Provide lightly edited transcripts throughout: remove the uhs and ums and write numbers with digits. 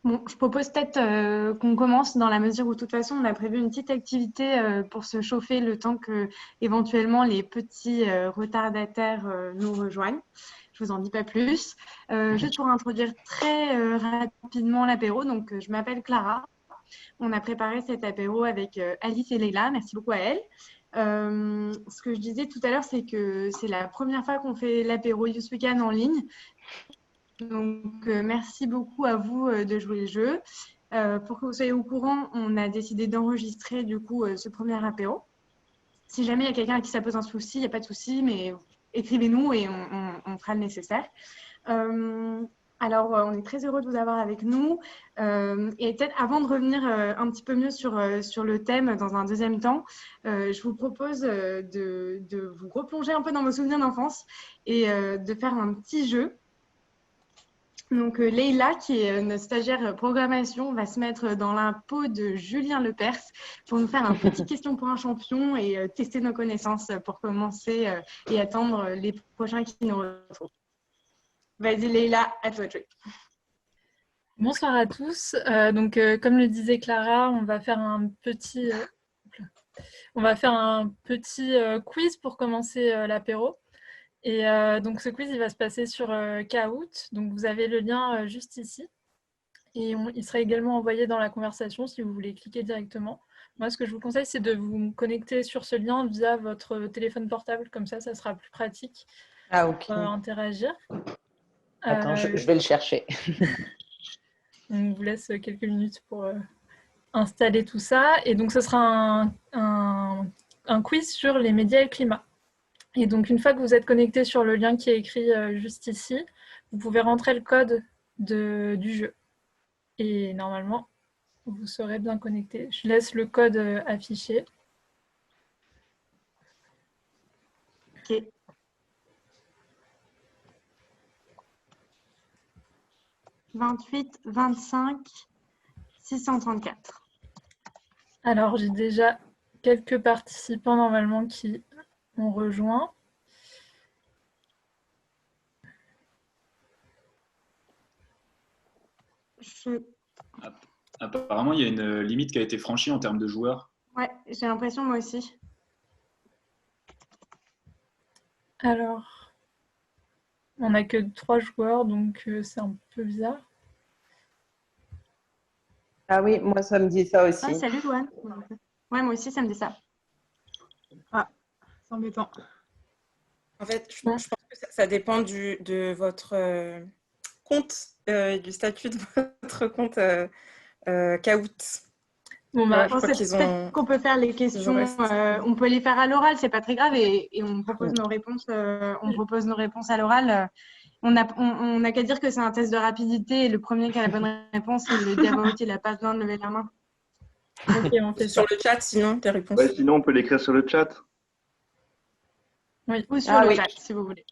Bon, je propose peut-être qu'on commence dans la mesure où, de toute façon, on a prévu une petite activité pour se chauffer le temps que, éventuellement, les petits retardataires nous rejoignent. Je vous en dis pas plus. Juste pour introduire très rapidement l'apéro, donc je m'appelle Clara. On a préparé cet apéro avec Alice et Leïla. Merci beaucoup à elles. Ce que je disais tout à l'heure, c'est que c'est la première fois qu'on fait l'apéro Youth Weekend en ligne. Donc, merci beaucoup à vous de jouer le jeu. Pour que vous soyez au courant, on a décidé d'enregistrer du coup ce premier apéro. Si jamais il y a quelqu'un à qui ça pose un souci, il n'y a pas de souci, mais écrivez-nous et on fera le nécessaire. Alors, on est très heureux de vous avoir avec nous. Et peut-être avant de revenir un petit peu mieux sur le thème dans un deuxième temps, je vous propose de vous replonger un peu dans vos souvenirs d'enfance et de faire un petit jeu. Donc, Leïla, qui est notre stagiaire programmation, va se mettre dans la peau de Julien Lepers pour nous faire un petit question pour un champion et tester nos connaissances pour commencer et attendre les prochains qui nous retrouvent. Vas-y, Leïla, à toi de jouer. Bonsoir à tous. Comme le disait Clara, on va faire un petit quiz pour commencer l'apéro. Et donc, ce quiz, il va se passer sur Kahoot. Donc, vous avez le lien juste ici. Et il sera également envoyé dans la conversation si vous voulez cliquer directement. Moi, ce que je vous conseille, c'est de vous connecter sur ce lien via votre téléphone portable. Comme ça sera plus pratique pour interagir. Attends, je vais le chercher. On vous laisse quelques minutes pour installer tout ça. Et donc, ce sera un quiz sur les médias et le climat. Et donc, une fois que vous êtes connecté sur le lien qui est écrit juste ici, vous pouvez rentrer le code du jeu. Et normalement, vous serez bien connecté. Je laisse le code affiché. Ok. « 28 25 634. » Alors, j'ai déjà quelques participants normalement qui ont rejoint. Apparemment, il y a une limite qui a été franchie en termes de joueurs. Ouais, j'ai l'impression, moi aussi. Alors, on n'a que 3 joueurs, donc c'est un peu bizarre. Ah oui, moi, ça me dit ça aussi. Ah, salut, Louane. Ouais, moi aussi, ça me dit ça. Ah, c'est embêtant. En fait, je pense que ça dépend de votre compte, du statut de votre compte Kahoot. Bon, bah, je pense peut-être qu'on peut faire les questions, on peut les faire à l'oral, c'est pas très grave, et on propose nos réponses, à l'oral. On n'a qu'à dire que c'est un test de rapidité et le premier qui a la bonne réponse, il le dit à voix haute, il n'a pas besoin de lever la main. Ok, on fait sur le chat, sinon, tes réponses. Ouais, sinon, on peut l'écrire sur le chat. Oui, ou sur le chat, si vous voulez.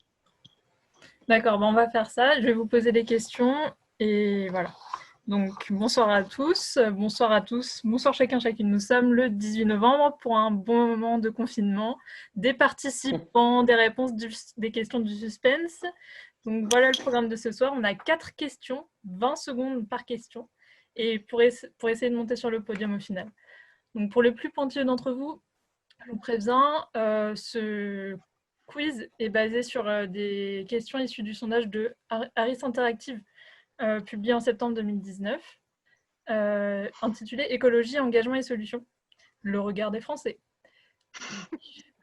D'accord, on va faire ça. Je vais vous poser des questions et voilà. Donc, bonsoir à tous, bonsoir chacun, chacune. Nous sommes le 18 novembre pour un bon moment de confinement. Des participants, des réponses, des questions du suspense. Donc, voilà le programme de ce soir. On a 4 questions, 20 secondes par question, et pour essayer de monter sur le podium au final. Donc, pour les plus pointilleux d'entre vous, je vous préviens, ce quiz est basé sur des questions issues du sondage de Harris Interactive, publié en septembre 2019, intitulé « Écologie, engagement et solutions. Le regard des Français ».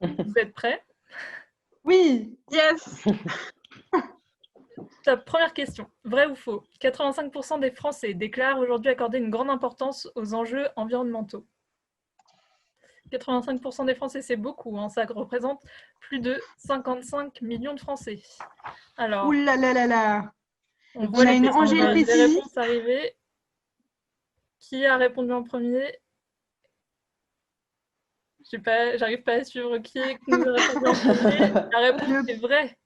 Vous êtes prêts? Oui, yes. Top, première question. Vrai ou faux? 85% des Français déclarent aujourd'hui accorder une grande importance aux enjeux environnementaux. 85% des Français, c'est beaucoup, hein, ça représente plus de 55 millions de Français. Alors, ouh là là là là. On voit a une Angèle les Petit. réponses arriver. Qui a répondu en premier? J'arrive pas à suivre qui nous a répondu en premier. La réponse est vraie.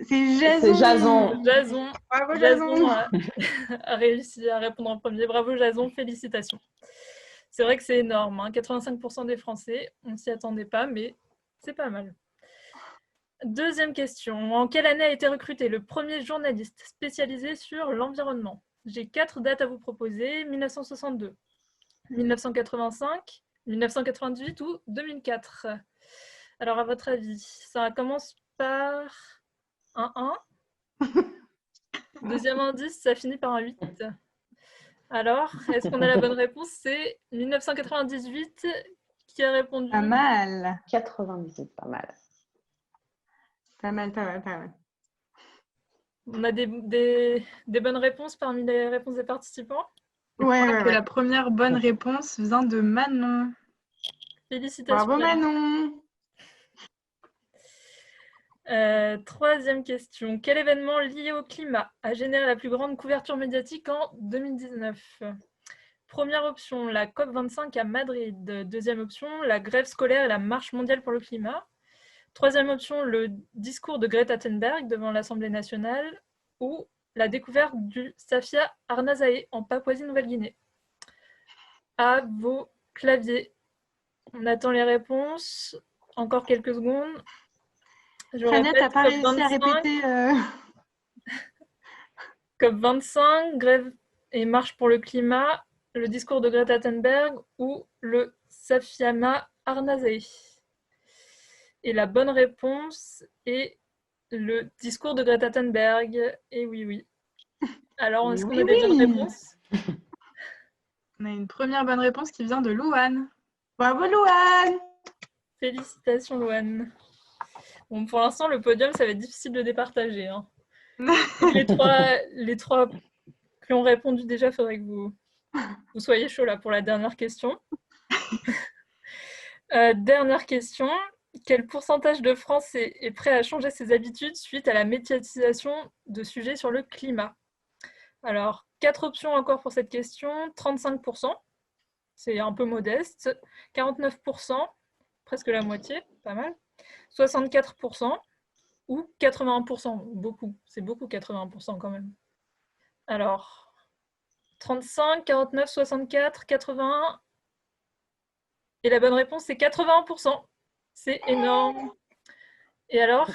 C'est Jason. Bravo, Jason a réussi à répondre en premier. Bravo Jason, félicitations. C'est vrai que c'est énorme, hein. 85% des Français, on ne s'y attendait pas, mais c'est pas mal. Deuxième question. En quelle année a été recruté le premier journaliste spécialisé sur l'environnement? j'ai 4 dates à vous proposer, 1962, 1985, 1998 ou 2004. Alors, à votre avis, ça commence par un 1. Deuxième indice, ça finit par un 8. Alors, est-ce qu'on a la bonne réponse? C'est 1998 qui a répondu. Pas mal. 98, pas mal. Pas mal, pas mal, pas mal. On a des bonnes réponses parmi les réponses des participants? Ouais. La première bonne réponse vient de Manon. Félicitations. Bravo Manon. Troisième question. Quel événement lié au climat a généré la plus grande couverture médiatique en 2019? Première option, la COP25 à Madrid. Deuxième option, la grève scolaire et la marche mondiale pour le climat. Troisième option, le discours de Greta Thunberg devant l'Assemblée nationale ou la découverte du Saphia arnasae en Papouasie-Nouvelle-Guinée. À vos claviers. On attend les réponses. Encore quelques secondes. Tania, t'as pas réussi à répéter COP25, grève et marche pour le climat, le discours de Greta Thunberg ou le Safiama Arnasae. Et la bonne réponse est le discours de Greta Thunberg. Et oui. Alors, est-ce qu'on a des bonnes réponses? On a une première bonne réponse qui vient de Louane. Bravo Louane. Félicitations Louane. Bon, pour l'instant, le podium, ça va être difficile de départager. Hein. les trois qui ont répondu déjà, il faudrait que vous soyez chaud là pour la dernière question. Dernière question. Quel pourcentage de Français est prêt à changer ses habitudes suite à la médiatisation de sujets sur le climat? Alors, 4 options encore pour cette question. 35%, c'est un peu modeste. 49%, presque la moitié, pas mal. 64% ou 81%, beaucoup. C'est beaucoup 81% quand même. Alors, 35, 49, 64, 81. Et la bonne réponse, c'est 81%. C'est énorme. Et alors,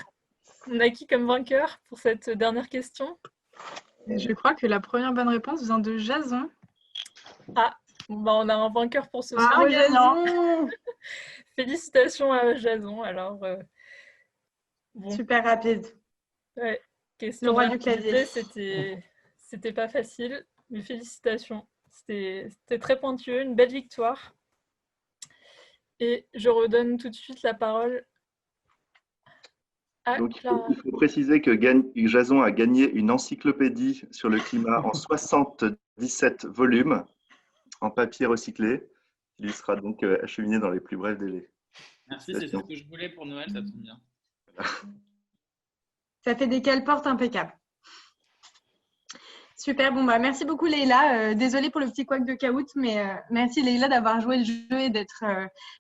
on a qui comme vainqueur pour cette dernière question? Je crois que la première bonne réponse vient de Jason. Ah, on a un vainqueur pour ce soir. Bravo Jason. Félicitations à Jason. Alors, bon. Super rapide. Ouais, question le roi du clavier. C'était pas facile, mais félicitations. C'était très pointueux, une belle victoire. Et je redonne tout de suite la parole à Clara. Il faut préciser que Jason a gagné une encyclopédie sur le climat en 77 volumes en papier recyclé. Il sera donc acheminé dans les plus brefs délais. Merci, c'est ce que je voulais pour Noël, ça tombe bien. Ça fait des cale-portes impeccables. Super, bon merci beaucoup Leïla. Désolée pour le petit couac de Kahoot, mais merci Leïla d'avoir joué le jeu et d'être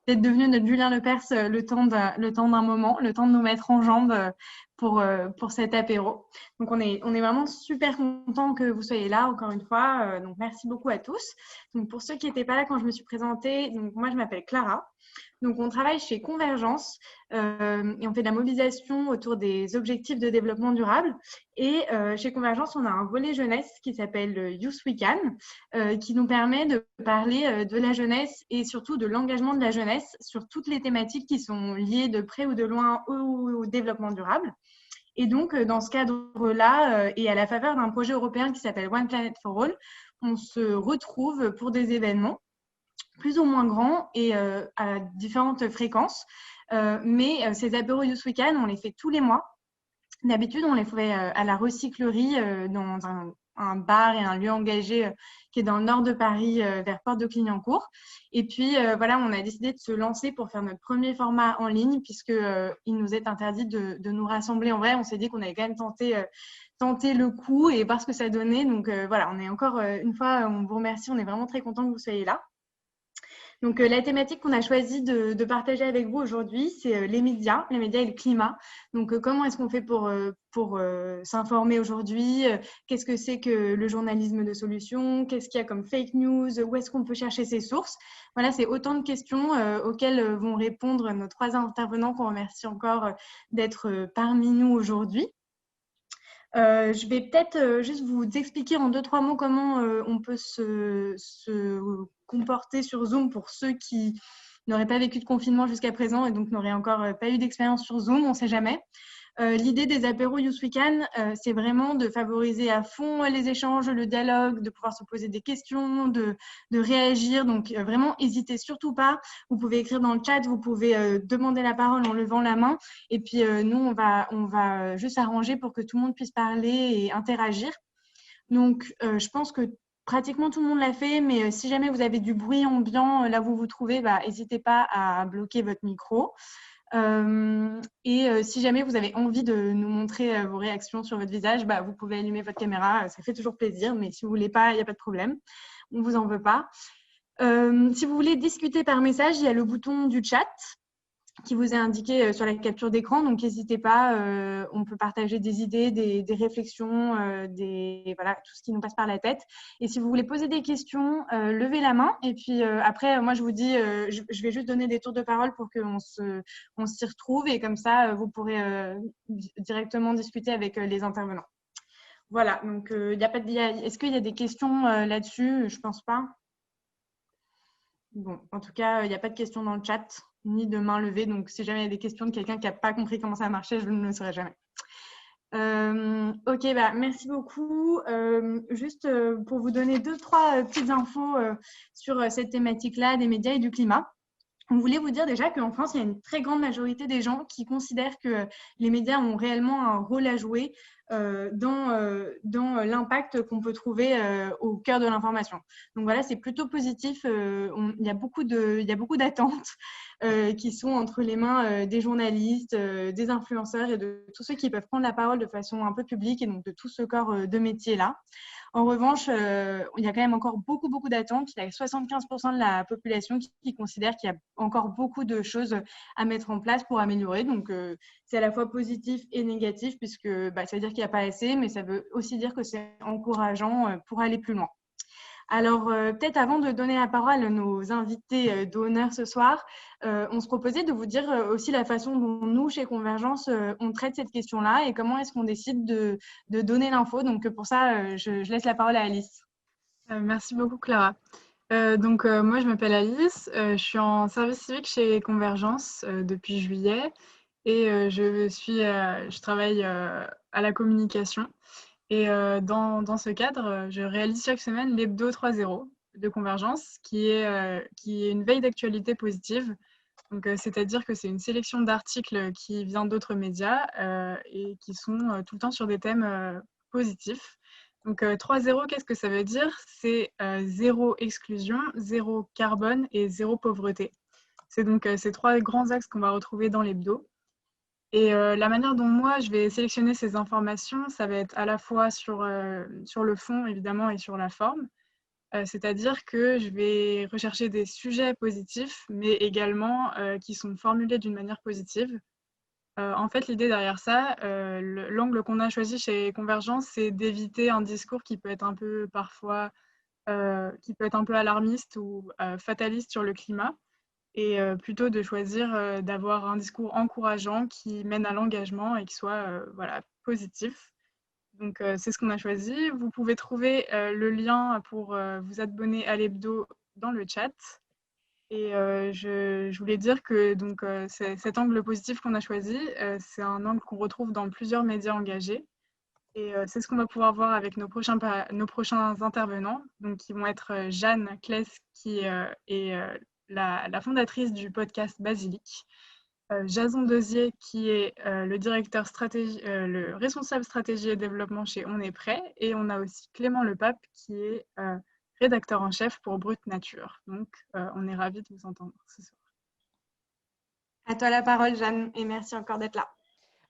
devenue notre Julien Lepers le temps d'un moment, le temps de nous mettre en jambes pour cet apéro. Donc on est vraiment super contents que vous soyez là encore une fois. Donc merci beaucoup à tous. Donc pour ceux qui n'étaient pas là quand je me suis présentée, donc moi je m'appelle Clara. Donc, on travaille chez Convergence et on fait de la mobilisation autour des objectifs de développement durable. Et chez Convergence, on a un volet jeunesse qui s'appelle Youth We Can, qui nous permet de parler de la jeunesse et surtout de l'engagement de la jeunesse sur toutes les thématiques qui sont liées de près ou de loin au développement durable. Et donc, dans ce cadre-là, et à la faveur d'un projet européen qui s'appelle One Planet for All, on se retrouve pour des événements plus ou moins grands et à différentes fréquences. Mais ces apéros Youth Weekend, on les fait tous les mois. D'habitude, on les fait à la recyclerie dans un bar et un lieu engagé qui est dans le nord de Paris, vers Porte de Clignancourt. Et puis, voilà, on a décidé de se lancer pour faire notre premier format en ligne puisqu'il nous est interdit de nous rassembler en vrai. On s'est dit qu'on allait quand même tenter le coup et voir ce que ça donnait. Donc, voilà, on est encore une fois, on vous remercie. On est vraiment très contents que vous soyez là. Donc, la thématique qu'on a choisi de partager avec vous aujourd'hui, c'est les médias et le climat. Donc, comment est-ce qu'on fait pour s'informer aujourd'hui? Qu'est-ce que c'est que le journalisme de solution? Qu'est-ce qu'il y a comme fake news? Où est-ce qu'on peut chercher ses sources? Voilà, c'est autant de questions auxquelles vont répondre nos 3 intervenants qu'on remercie encore d'être parmi nous aujourd'hui. Je vais peut-être juste vous expliquer en 2-3 mots comment on peut se comporter sur Zoom pour ceux qui n'auraient pas vécu de confinement jusqu'à présent et donc n'auraient encore pas eu d'expérience sur Zoom, on ne sait jamais. L'idée des apéros Youth Weekend, c'est vraiment de favoriser à fond les échanges, le dialogue, de pouvoir se poser des questions, de réagir. Donc, vraiment, n'hésitez surtout pas. Vous pouvez écrire dans le chat, vous pouvez demander la parole en levant la main. Et puis, nous, on va juste arranger pour que tout le monde puisse parler et interagir. Donc, je pense que pratiquement tout le monde l'a fait, mais si jamais vous avez du bruit ambiant là où vous vous trouvez, n'hésitez pas à bloquer votre micro. Si jamais vous avez envie de nous montrer vos réactions sur votre visage, vous pouvez allumer votre caméra, ça fait toujours plaisir, mais si vous ne voulez pas, il n'y a pas de problème, on ne vous en veut pas. Si vous voulez discuter par message, il y a le bouton du chat qui vous est indiqué sur la capture d'écran, donc n'hésitez pas, on peut partager des idées, des réflexions, voilà, tout ce qui nous passe par la tête. Et si vous voulez poser des questions, levez la main. Et puis après, moi je vous dis, je vais juste donner des tours de parole pour qu'on s'y retrouve et comme ça, vous pourrez directement discuter avec les intervenants. Voilà, donc est-ce qu'il y a des questions là-dessus? Je ne pense pas. Bon, en tout cas, il n'y a pas de questions dans le chat, ni de main levée. Donc, si jamais il y a des questions de quelqu'un qui n'a pas compris comment ça marchait, je ne le saurai jamais. Ok, merci beaucoup. Juste pour vous donner 2-3 petites infos sur cette thématique-là des médias et du climat. On voulait vous dire déjà qu'en France, il y a une très grande majorité des gens qui considèrent que les médias ont réellement un rôle à jouer dans l'impact qu'on peut trouver au cœur de l'information. Donc voilà, c'est plutôt positif. Il y a beaucoup d'attentes qui sont entre les mains des journalistes, des influenceurs et de tous ceux qui peuvent prendre la parole de façon un peu publique et donc de tout ce corps de métier-là. En revanche, il y a quand même encore beaucoup d'attentes. Il y a 75% de la population qui considère qu'il y a encore beaucoup de choses à mettre en place pour améliorer. Donc, c'est à la fois positif et négatif puisque ça veut dire qu'il n'y a pas assez, mais ça veut aussi dire que c'est encourageant pour aller plus loin. Alors, peut-être avant de donner la parole à nos invités d'honneur ce soir, on se proposait de vous dire aussi la façon dont nous, chez Convergence, on traite cette question-là et comment est-ce qu'on décide de donner l'info. Donc, pour ça, je laisse la parole à Alice. Merci beaucoup, Clara. Moi, je m'appelle Alice. Je suis en service civique chez Convergence depuis juillet et je travaille à la communication. Et dans ce cadre, je réalise chaque semaine l'Hebdo 3.0 de Convergence, qui est une veille d'actualité positive. Donc, c'est-à-dire que c'est une sélection d'articles qui vient d'autres médias et qui sont tout le temps sur des thèmes positifs. Donc, 3.0, qu'est-ce que ça veut dire? C'est zéro exclusion, zéro carbone et zéro pauvreté. C'est donc ces 3 grands axes qu'on va retrouver dans l'hebdo. Et la manière dont moi, je vais sélectionner ces informations, ça va être à la fois sur le fond, évidemment, et sur la forme. C'est-à-dire que je vais rechercher des sujets positifs, mais également qui sont formulés d'une manière positive. En fait, l'idée derrière ça, l'angle qu'on a choisi chez Convergence, c'est d'éviter un discours qui peut être un peu parfois alarmiste ou fataliste sur le climat, et plutôt de choisir d'avoir un discours encourageant qui mène à l'engagement et qui soit positif. Donc, c'est ce qu'on a choisi. Vous pouvez trouver le lien pour vous abonner à l'hebdo dans le chat. Et je voulais dire que cet angle positif qu'on a choisi, c'est un angle qu'on retrouve dans plusieurs médias engagés. Et c'est ce qu'on va pouvoir voir avec nos prochains intervenants, donc qui vont être Jeanne Kless, qui est la fondatrice du podcast Basilic, Jason Dosier, qui est le responsable stratégie et développement chez On est prêt, et on a aussi Clément Lepape, qui est rédacteur en chef pour Brut Nature. Donc, on est ravis de vous entendre ce soir. À toi la parole, Jeanne, et merci encore d'être là.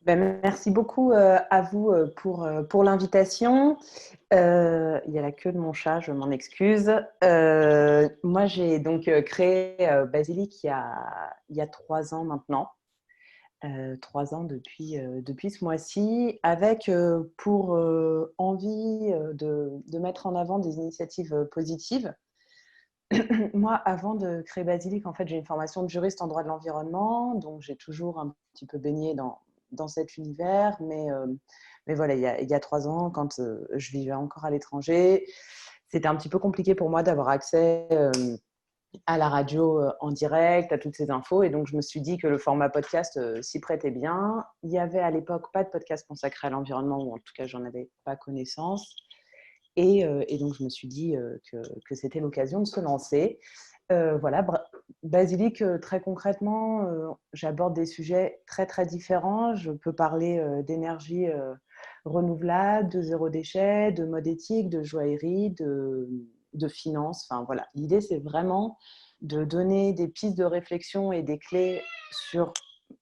Merci beaucoup à vous pour l'invitation. Il y a la queue de mon chat, je m'en excuse. Moi, j'ai donc créé Basilic il y a 3 ans maintenant. 3 ans depuis ce mois-ci, avec pour envie de mettre en avant des initiatives positives. Moi, avant de créer Basilic, en fait, j'ai une formation de juriste en droit de l'environnement, donc j'ai toujours un petit peu baigné dans cet univers, mais Mais voilà, il y a 3 ans, quand je vivais encore à l'étranger, c'était un petit peu compliqué pour moi d'avoir accès à la radio en direct, à toutes ces infos. Et donc, je me suis dit que le format podcast s'y prêtait bien. Il n'y avait à l'époque pas de podcast consacré à l'environnement, ou en tout cas, j'en avais pas connaissance. Et donc, je me suis dit que c'était l'occasion de se lancer. Voilà, Basilic, très concrètement, j'aborde des sujets très, très différents. Je peux parler d'énergie renouvelable, de zéro déchet, de mode éthique, de joaillerie, de finance. Enfin, voilà. L'idée, c'est vraiment de donner des pistes de réflexion et des clés sur…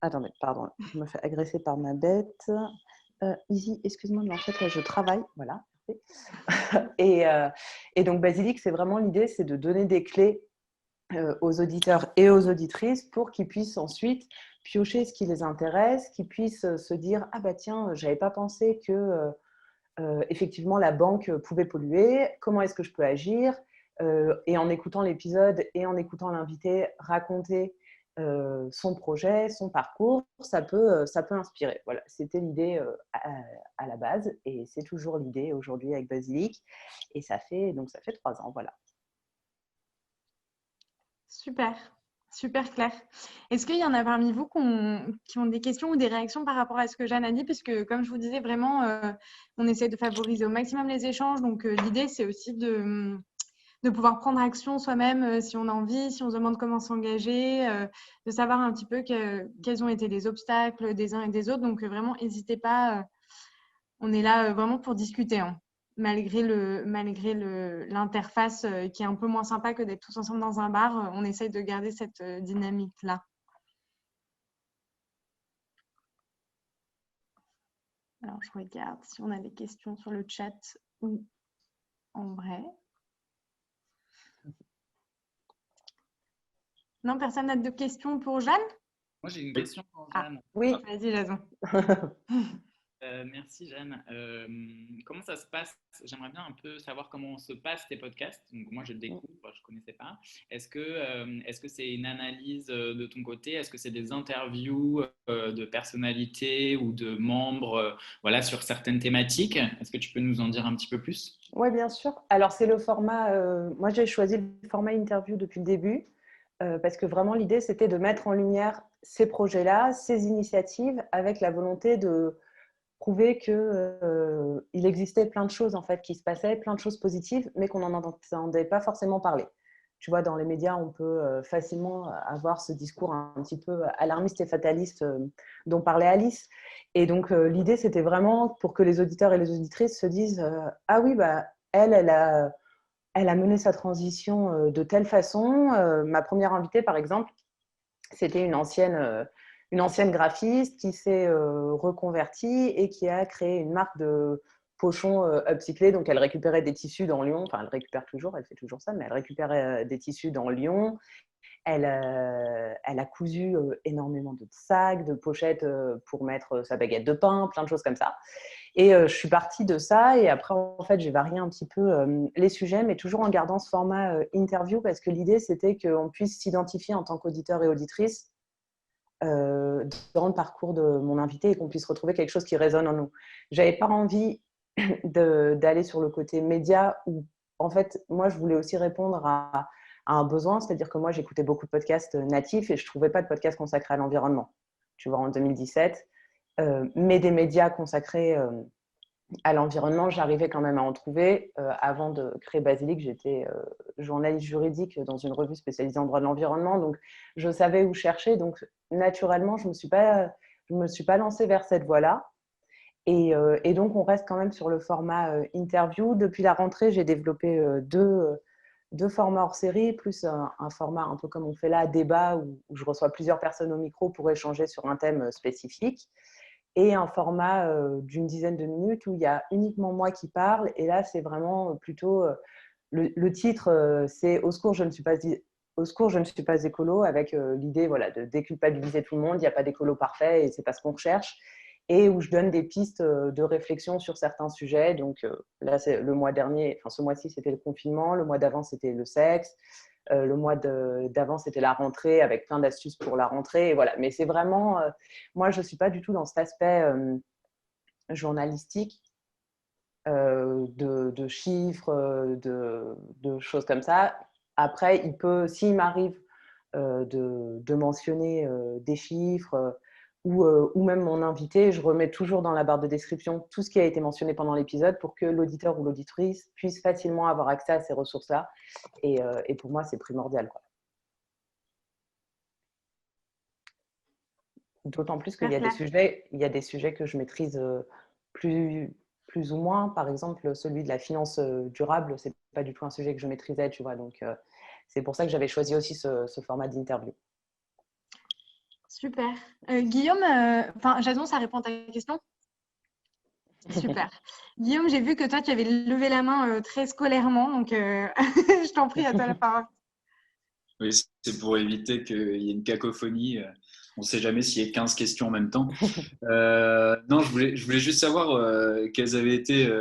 Attendez, pardon, je me fais agresser par ma bête. Izzy, excuse-moi, mais en fait, là, je travaille. Voilà. Et donc, Basilic, c'est vraiment l'idée, c'est de donner des clés aux auditeurs et aux auditrices pour qu'ils puissent ensuite piocher ce qui les intéresse, qu'ils puissent se dire « Ah bah tiens, j'avais pas pensé que effectivement la banque pouvait polluer, comment est-ce que je peux agir ?» Et en écoutant l'épisode et en écoutant l'invité raconter son projet, son parcours, ça peut inspirer. Voilà, c'était l'idée à la base et c'est toujours l'idée aujourd'hui avec Basilic et ça fait 3 ans, voilà. Super, super clair. Est-ce qu'il y en a parmi vous qui ont des questions ou des réactions par rapport à ce que Jeanne a dit? Puisque, comme je vous disais, vraiment, on essaie de favoriser au maximum les échanges. Donc, l'idée, c'est aussi de pouvoir prendre action soi-même si on a envie, si on se demande comment s'engager, de savoir un petit peu quels ont été les obstacles des uns et des autres. Donc, vraiment, n'hésitez pas. On est là vraiment pour discuter, hein. Malgré l'interface qui est un peu moins sympa que d'être tous ensemble dans un bar, on essaye de garder cette dynamique-là. Alors, je regarde si on a des questions sur le chat ou en vrai. Non, personne n'a de questions pour Jeanne? Moi, j'ai une question pour Jeanne. Oui. Vas-y, Jason. Merci Jeanne. Comment ça se passe? J'aimerais bien un peu savoir comment se passent tes podcasts. Donc moi je le découvre, je ne connaissais pas. Est-ce que c'est une analyse de ton côté? Est-ce que c'est des interviews de personnalités ou de membres voilà, sur certaines thématiques? Est-ce que tu peux nous en dire un petit peu plus? Oui, bien sûr. Alors c'est le format, moi j'ai choisi le format interview depuis le début parce que vraiment l'idée c'était de mettre en lumière ces projets-là, ces initiatives avec la volonté de prouver qu'il existait plein de choses en fait qui se passaient, plein de choses positives, mais qu'on n'en entendait pas forcément parler. Tu vois, dans les médias, on peut facilement avoir ce discours un petit peu alarmiste et fataliste dont parlait Alice. Et donc, l'idée, c'était vraiment pour que les auditeurs et les auditrices se disent « Ah oui, bah, elle a mené sa transition de telle façon. » Ma première invitée, par exemple, c'était une ancienne graphiste qui s'est reconvertie et qui a créé une marque de pochons upcyclés. Donc, elle récupérait des tissus dans Lyon. Enfin, elle récupère toujours, elle fait toujours ça, mais elle récupérait des tissus dans Lyon. Elle a cousu énormément de sacs, de pochettes pour mettre sa baguette de pain, plein de choses comme ça. Et je suis partie de ça. Et après, en fait, j'ai varié un petit peu les sujets, mais toujours en gardant ce format interview parce que l'idée, c'était qu'on puisse s'identifier en tant qu'auditeur et auditrice dans le parcours de mon invité et qu'on puisse retrouver quelque chose qui résonne en nous. J'avais pas envie d'aller sur le côté média où, en fait, moi, je voulais aussi répondre à un besoin, c'est-à-dire que moi, j'écoutais beaucoup de podcasts natifs et je trouvais pas de podcasts consacrés à l'environnement. Tu vois, en 2017, mais des médias consacrés à l'environnement, j'arrivais quand même à en trouver. Avant de créer Basilic, j'étais journaliste juridique dans une revue spécialisée en droit de l'environnement, donc je savais où chercher. Donc naturellement, je me suis pas lancée vers cette voie-là. Et donc, on reste quand même sur le format interview. Depuis la rentrée, j'ai développé deux formats hors série, plus un format un peu comme on fait là, débat, où je reçois plusieurs personnes au micro pour échanger sur un thème spécifique. Et un format d'une dizaine de minutes où il y a uniquement moi qui parle. Et là, c'est vraiment plutôt… le titre, c'est « Au secours, je ne suis pas écolo », avec l'idée voilà, de déculpabiliser tout le monde. Il n'y a pas d'écolo parfait et ce n'est pas ce qu'on recherche. Et où je donne des pistes de réflexion sur certains sujets. Donc là, le mois dernier, enfin ce mois-ci, c'était le confinement. Le mois d'avant, c'était le sexe. Le mois d'avant, c'était la rentrée avec plein d'astuces pour la rentrée. Et voilà. Mais c'est vraiment… moi, je ne suis pas du tout dans cet aspect journalistique, de chiffres, de choses comme ça. Après, s'il m'arrive de mentionner des chiffres ou même mon invité, je remets toujours dans la barre de description tout ce qui a été mentionné pendant l'épisode pour que l'auditeur ou l'auditrice puisse facilement avoir accès à ces ressources-là. Et pour moi, c'est primordial, quoi. D'autant plus qu'il y a des sujets que je maîtrise plus ou moins. Par exemple, celui de la finance durable, c'est pas du tout un sujet que je maîtrisais, tu vois. Donc, c'est pour ça que j'avais choisi aussi ce format d'interview. Super. Guillaume, Jason, ça répond à ta question? Super. Guillaume, j'ai vu que toi, tu avais levé la main très scolairement, donc je t'en prie, à toi la parole. Oui, c'est pour éviter qu'il y ait une cacophonie. On ne sait jamais s'il y a 15 questions en même temps. Non, je voulais juste savoir quelles avaient été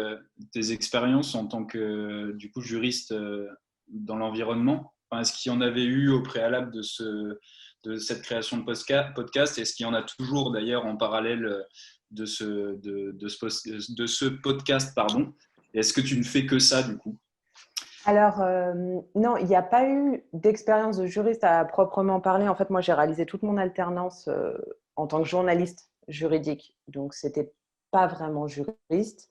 tes expériences en tant que du coup, juriste dans l'environnement. Enfin, est-ce qu'il y en avait eu au préalable de cette création de podcast? Est-ce qu'il y en a toujours d'ailleurs en parallèle de ce podcast, pardon? Est-ce que tu ne fais que ça du coup? Alors, non, il n'y a pas eu d'expérience de juriste à proprement parler. En fait, moi, j'ai réalisé toute mon alternance en tant que journaliste juridique. Donc, ce n'était pas vraiment juriste.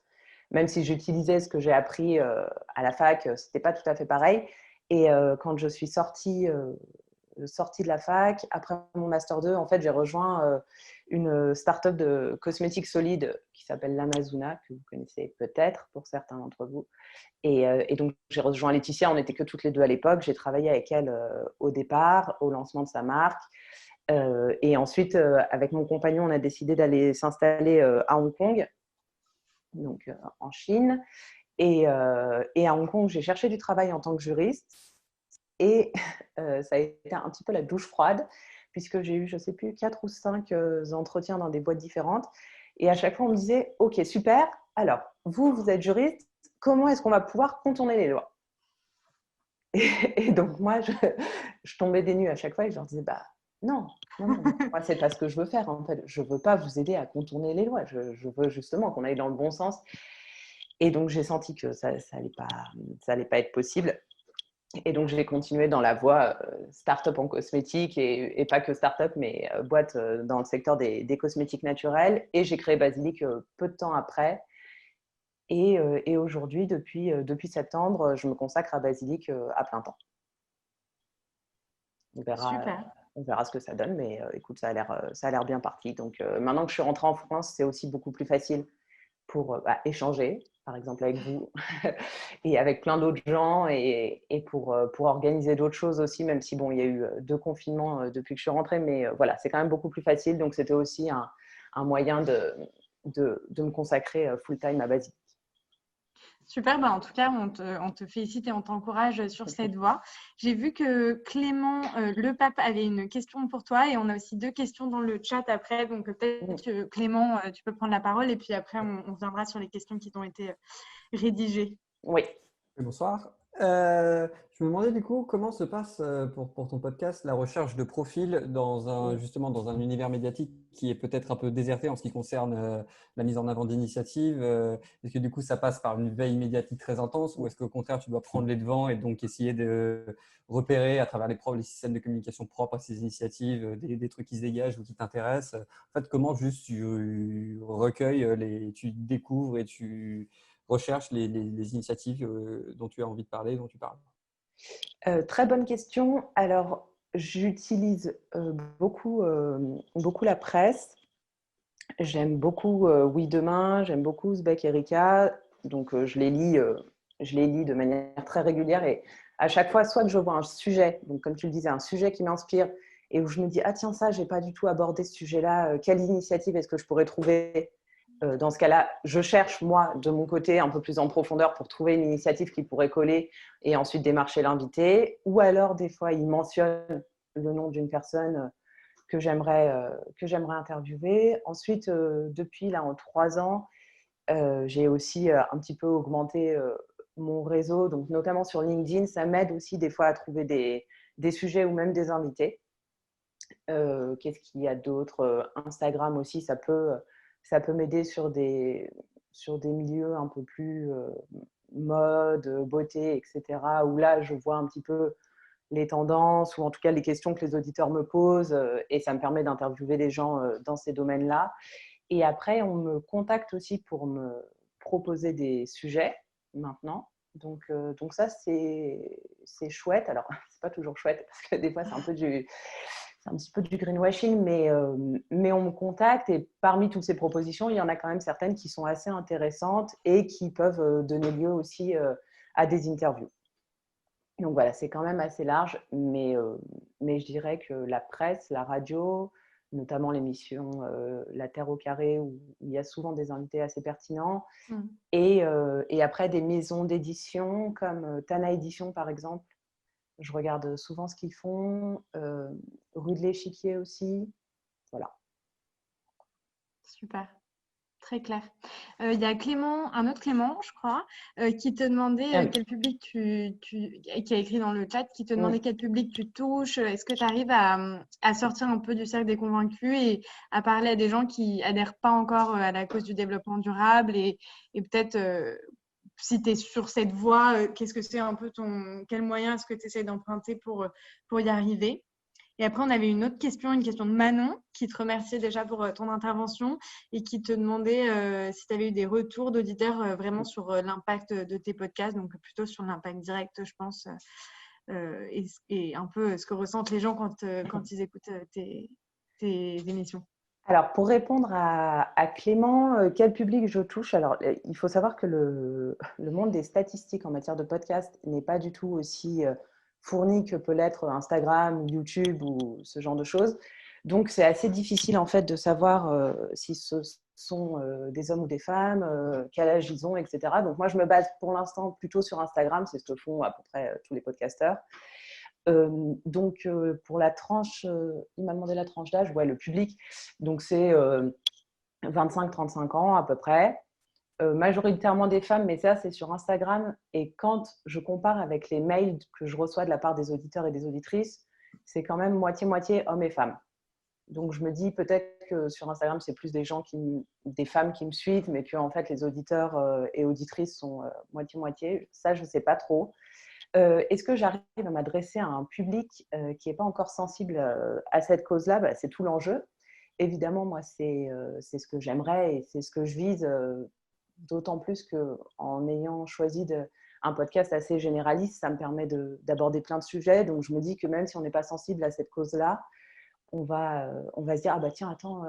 Même si j'utilisais ce que j'ai appris à la fac, ce n'était pas tout à fait pareil. Et quand je suis sortie de la fac, après mon Master 2, en fait, j'ai rejoint une start-up de cosmétiques solides qui s'appelle l'Amazona, que vous connaissez peut-être pour certains d'entre vous. Et donc, j'ai rejoint Laetitia, on n'était que toutes les deux à l'époque. J'ai travaillé avec elle au départ, au lancement de sa marque. Et ensuite, avec mon compagnon, on a décidé d'aller s'installer à Hong Kong, donc en Chine. Et à Hong Kong, j'ai cherché du travail en tant que juriste. Et ça a été un petit peu la douche froide, puisque j'ai eu, je ne sais plus, 4 ou 5 entretiens dans des boîtes différentes. Et à chaque fois, on me disait, OK, super, alors, vous êtes juriste, comment est-ce qu'on va pouvoir contourner les lois? Et donc, moi, je tombais des nues à chaque fois et je leur disais, bah non, moi, c'est pas ce que je veux faire, en fait. Je ne veux pas vous aider à contourner les lois. Je veux justement qu'on aille dans le bon sens. Et donc, j'ai senti que ça allait pas être possible. Et donc, j'ai continué dans la voie start-up en cosmétique et pas que start-up, mais boîte dans le secteur des cosmétiques naturels. Et j'ai créé Basilic peu de temps après. Et aujourd'hui, depuis septembre, je me consacre à Basilic à plein temps. On verra ce que ça donne, mais écoute, ça a l'air bien parti. Donc, maintenant que je suis rentrée en France, c'est aussi beaucoup plus facile pour échanger, par exemple avec vous, et avec plein d'autres gens, et pour organiser d'autres choses aussi, même si, bon, il y a eu 2 confinements depuis que je suis rentrée, mais voilà, c'est quand même beaucoup plus facile. Donc, c'était aussi un moyen de me consacrer full-time à Basilic. Super, en tout cas, on te félicite et on t'encourage sur cette voie. J'ai vu que Clément Le Pape avait une question pour toi et on a aussi 2 questions dans le chat après. Donc, peut-être que Clément, tu peux prendre la parole et puis après, on reviendra sur les questions qui t'ont été rédigées. Oui. Bonsoir. Je me demandais du coup comment se passe pour ton podcast la recherche de profils justement dans un univers médiatique qui est peut-être un peu déserté en ce qui concerne la mise en avant d'initiatives. Est-ce que du coup ça passe par une veille médiatique très intense ou est-ce qu'au contraire tu dois prendre les devants et donc essayer de repérer à travers les systèmes de communication propres à ces initiatives des trucs qui se dégagent ou qui t'intéressent? En fait, comment juste tu recueilles, tu découvres et tu recherches les initiatives dont tu as envie de parler, dont tu parles? Très bonne question. Alors, j'utilise beaucoup la presse. J'aime beaucoup Oui Demain, j'aime beaucoup Uzbek Erika. Donc, je les lis de manière très régulière. Et à chaque fois, soit que je vois un sujet, donc comme tu le disais, un sujet qui m'inspire et où je me dis, ah tiens, ça, je n'ai pas du tout abordé ce sujet-là. Quelle initiative est-ce que je pourrais trouver? Dans ce cas-là, je cherche, moi, de mon côté, un peu plus en profondeur pour trouver une initiative qui pourrait coller et ensuite démarcher l'invité. Ou alors, des fois, il mentionne le nom d'une personne que j'aimerais interviewer. Ensuite, depuis là, en 3 ans, j'ai aussi un petit peu augmenté mon réseau, donc notamment sur LinkedIn. Ça m'aide aussi des fois à trouver des sujets ou même des invités. Qu'est-ce qu'il y a d'autre? Instagram aussi, ça peut Ça peut m'aider sur des milieux un peu plus mode, beauté, etc., où là, je vois un petit peu les tendances ou en tout cas les questions que les auditeurs me posent et ça me permet d'interviewer des gens dans ces domaines-là. Et après, on me contacte aussi pour me proposer des sujets maintenant. Donc ça, c'est chouette. Alors, c'est pas toujours chouette parce que des fois, c'est un petit peu du greenwashing, mais on me contacte et parmi toutes ces propositions, il y en a quand même certaines qui sont assez intéressantes et qui peuvent donner lieu aussi à des interviews. Donc voilà, c'est quand même assez large, mais je dirais que la presse, la radio, notamment l'émission La Terre au carré, où il y a souvent des invités assez pertinents, et après des maisons d'édition comme Tana Édition par exemple. Je regarde souvent ce qu'ils font, Rue de l'Échiquier aussi, voilà. Super. Très clair. Il y a Clément, un autre Clément, je crois, qui te demandait quel public qui a écrit dans le chat, qui te demandait quel public tu touches. Est-ce que tu arrives à sortir un peu du cercle des convaincus et à parler à des gens qui adhèrent pas encore à la cause du développement durable et peut-être si tu es sur cette voie, qu'est-ce que c'est un peu quel moyen est-ce que tu essaies d'emprunter pour y arriver? Et après, on avait une autre question, une question de Manon, qui te remerciait déjà pour ton intervention et qui te demandait si tu avais eu des retours d'auditeurs vraiment sur l'impact de tes podcasts, donc plutôt sur l'impact direct, je pense, et un peu ce que ressentent les gens quand ils écoutent tes émissions. Alors, pour répondre à Clément, quel public je touche? Alors, il faut savoir que le monde des statistiques en matière de podcast n'est pas du tout aussi fourni que peut l'être Instagram ou YouTube ou ce genre de choses. Donc, c'est assez difficile en fait de savoir si ce sont des hommes ou des femmes, quel âge ils ont, etc. Donc, moi, je me base pour l'instant plutôt sur Instagram, c'est ce que font à peu près tous les podcasteurs. Donc, pour la tranche, il m'a demandé la tranche d'âge, ouais, le public. Donc, c'est 25-35 ans à peu près. Majoritairement des femmes, mais ça, c'est sur Instagram. Et quand je compare avec les mails que je reçois de la part des auditeurs et des auditrices, c'est quand même moitié-moitié hommes et femmes. Donc, je me dis peut-être que sur Instagram, c'est plus des femmes qui me suivent, mais qu'en fait, les auditeurs et auditrices sont moitié-moitié. Ça, je ne sais pas trop. Est-ce que j'arrive à m'adresser à un public qui n'est pas encore sensible à cette cause-là? C'est tout l'enjeu. Évidemment, moi, c'est ce que j'aimerais et c'est ce que je vise, d'autant plus qu'en ayant choisi un podcast assez généraliste, ça me permet d'aborder plein de sujets. Donc, je me dis que même si on n'est pas sensible à cette cause-là, on va se dire, ah bah tiens, attends,